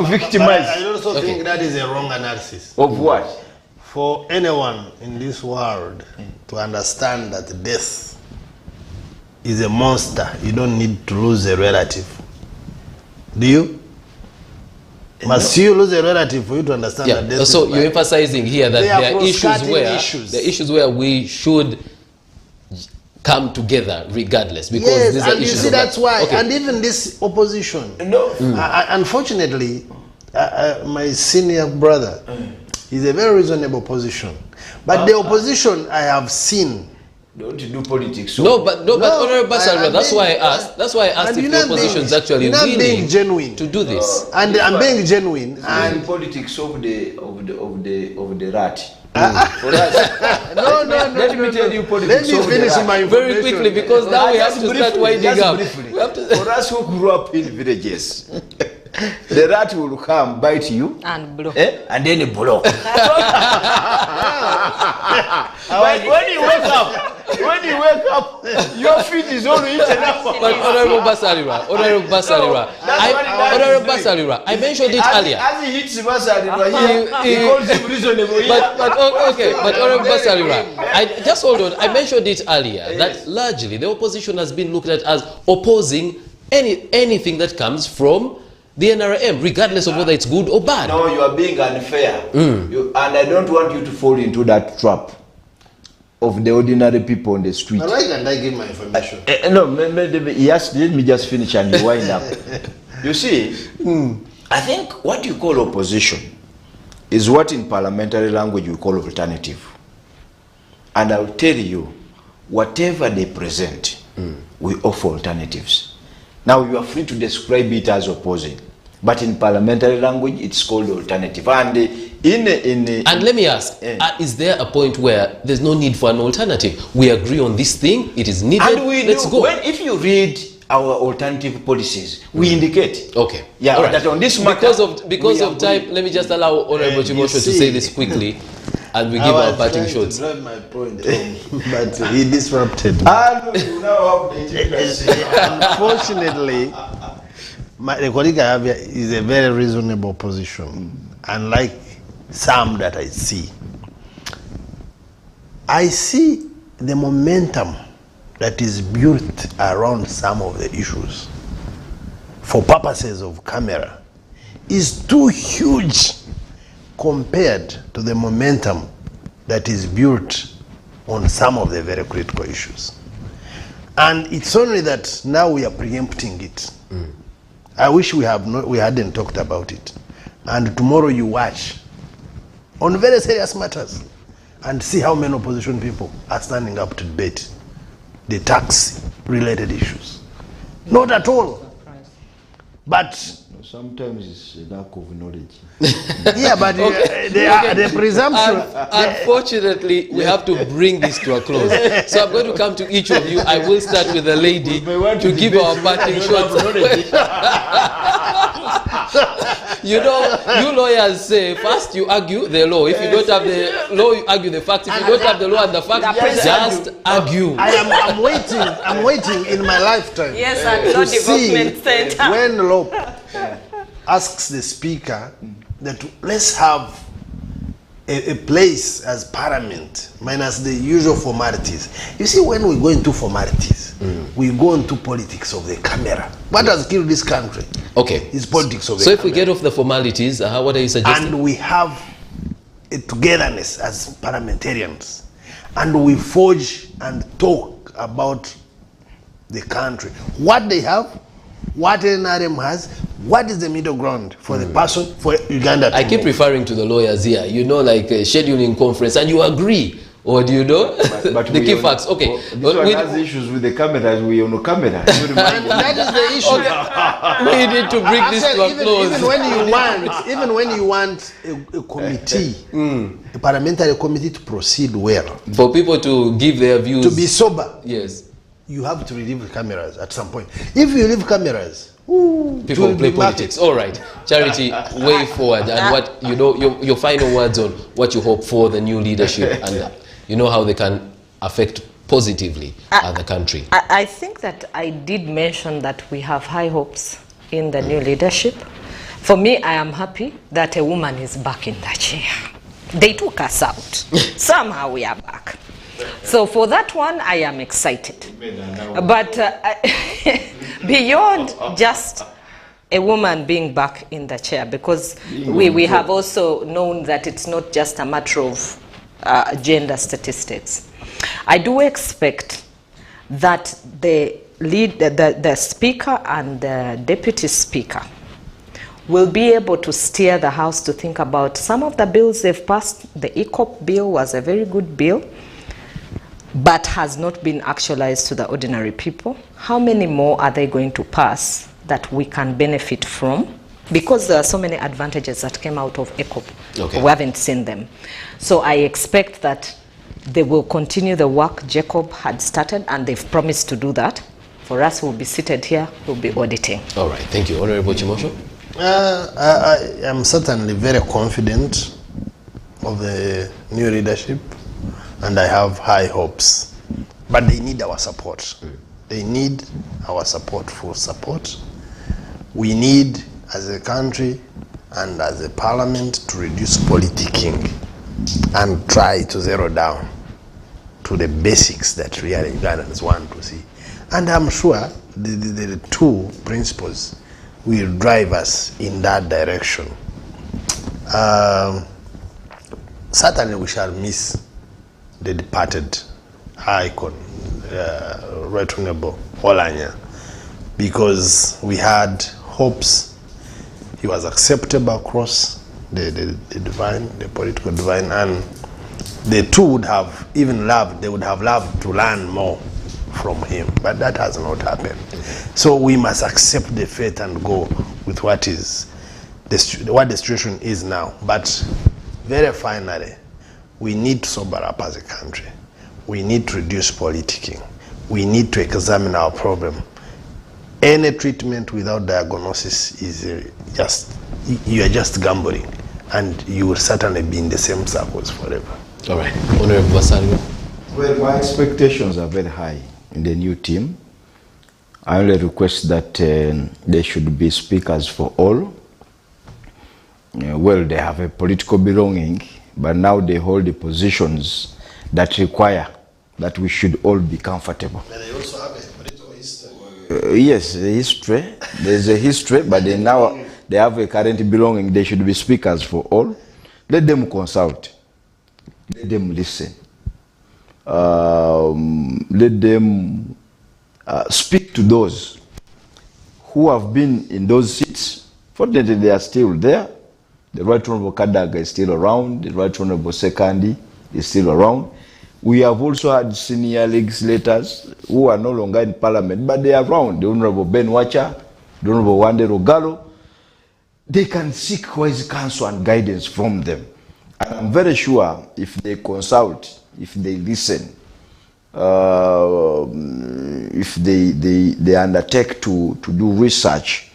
victimize. I also think that is a wrong analysis. Of what? For anyone in this world to understand that death is a monster, you don't need to lose a relative. Do you? Must you lose a relative for you to understand that death so is you're emphasizing here that there are issues where we should come together regardless, because yes, these are and issues. You see, that's why. Okay. And even this opposition, unfortunately, my senior brother is a very reasonable opposition, but the opposition I have seen. Don't do politics. So. No, but Honorable Basara, that's why I asked. That's why I asked if the opposition is actually willing to do this. And I'm being genuine. And politics of the rat. For us, let me tell you politics. Let me finish my information very quickly, because now we have to start winding up. For us who grew up in villages, the rat will come, bite you, and blow, and then blow. But when you wake up, your feet is all eaten up. But Honorable Basara, I mentioned it earlier. As he hits Basara, he calls him reasonable. But Honorable Basara, I just hold on. I mentioned it earlier that largely the opposition has been looked at as opposing anything that comes from the NRM, regardless of whether it's good or bad. No, you are being unfair. And I don't want you to fall into that trap of the ordinary people on the street. Why can't I give my information? Yes, let me just finish and you wind up. You see, I think what you call opposition is what in parliamentary language we call alternative. And I'll tell you, whatever they present, we offer alternatives. Now you are free to describe it as opposing, but in parliamentary language it's called alternative. And and let me ask, is there a point where there's no need for an alternative? We agree on this thing, it is needed, and let's go. If you read our alternative policies, we indicate. Okay. Yeah, right. that on this matter, because of time, let me just allow Honorable Chimosho to say this quickly, and we give our parting shots. I was trying to drive my point home, but he disrupted me. Unfortunately, the colleague I have here is a very reasonable position, unlike some that I see. I see the momentum that is built around some of the issues for purposes of camera is too huge compared to the momentum that is built on some of the very critical issues. And it's only that now we are preempting it. I wish we hadn't talked about it. And tomorrow you watch on very serious matters and see how many opposition people are standing up to debate the tax-related issues. Not at all. But sometimes it's a lack of knowledge. Yeah, but the presumption. Unfortunately, we have to bring this to a close. So I'm going to come to each of you. I will start with the lady to give our parting shots. You know, you lawyers say first you argue the law. If you don't have the law, you argue the facts. If you don't have the law and the facts, just argue. I'm waiting in my lifetime. Yes, and Law Development Center. When law asks the speaker that let's have a place as parliament minus the usual formalities. You see, when we go into formalities, we go into politics of the camera. What has killed this country? Okay, is politics of the camera. So if we get off the formalities, what are you suggesting? And we have a togetherness as parliamentarians, and we forge and talk about the country, what they have, what NRM has, what is the middle ground for the person, for Uganda to I keep referring to the lawyers here, you know, like scheduling conference, and you agree Or do you know? But the key facts. Okay. This one has issues with the cameras. We on the camera. That is the issue. We need to bring this to a close. Even when you want a committee, a parliamentary committee to proceed well, For people to give their views. to be sober, Yes. you have to relieve cameras at some point. If you leave cameras, it People will play be politics. All right. Charity, way forward. And what, you know, your final words on what you hope for the new leadership and you know how they can affect positively the country. I think that I did mention that we have high hopes in the new leadership. For me, I am happy that a woman is back in the chair. They took us out. Somehow we are back. So for that one, I am excited. But beyond just a woman being back in the chair, because we have also known that it's not just a matter of gender statistics. I do expect that the speaker and the deputy speaker will be able to steer the House to think about some of the bills they've passed. The ECOP bill was a very good bill, but has not been actualized to the ordinary people. How many more are they going to pass that we can benefit from? Because there are so many advantages that came out of ECOP. Okay. We haven't seen them. So I expect that they will continue the work Jacob had started, and they've promised to do that. For us, we'll be seated here, we'll be auditing. All right. Thank you. Honorable Chimosho? I am certainly very confident of the new leadership, and I have high hopes. But they need our support. They need our support, full support. We need, as a country and as a parliament, to reduce politicking and try to zero down to the basics that really Ugandans want to see. And I'm sure the two principles will drive us in that direction. Certainly we shall miss the departed icon, Right Honorable Olanya, because we had hopes he was acceptable across the political divine, and the two would have even loved, they would have loved to learn more from him, but that has not happened. So we must accept the fate and go with what is what the situation is now. But very finally, we need to sober up as a country. We need to reduce politicking. We need to examine our problem. Any treatment without diagnosis is you are just gambling, and you will certainly be in the same circles forever. All right. Honorable Basario? Well, my expectations are very high in the new team. I only request that there should be speakers for all. Well, they have a political belonging, but now they hold the positions that require that we should all be comfortable. And they also have a political history. Yes, a history. There's a history, but they now they have a current belonging. They should be speakers for all. Let them consult. Let them listen. Let them speak to those who have been in those seats. Fortunately, they are still there. The Right Honorable Kadaga is still around. The Right Honorable Sekandi is still around. We have also had senior legislators who are no longer in Parliament, but they are around. The Honorable Ben Wacha, the Honorable Wande Rogalo. They can seek wise counsel and guidance from them. And I'm very sure if they consult, if they listen, if they undertake to do research,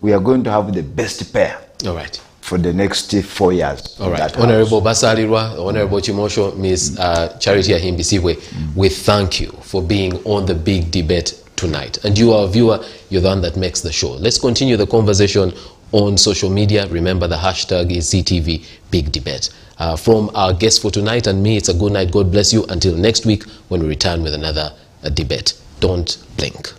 we are going to have the best pair. All right. For the next 4 years. All right. Honorable Basarirwa, Honorable Chimosho, Ms. Charity Ahimbisiwe, we thank you for being on the big debate tonight. And you, our viewer, you're the one that makes the show. Let's continue the conversation on social media. Remember, the hashtag is SEETV Big Debate. From our guest for tonight and me, it's a good night. God bless you. Until next week when we return with another debate. Don't blink.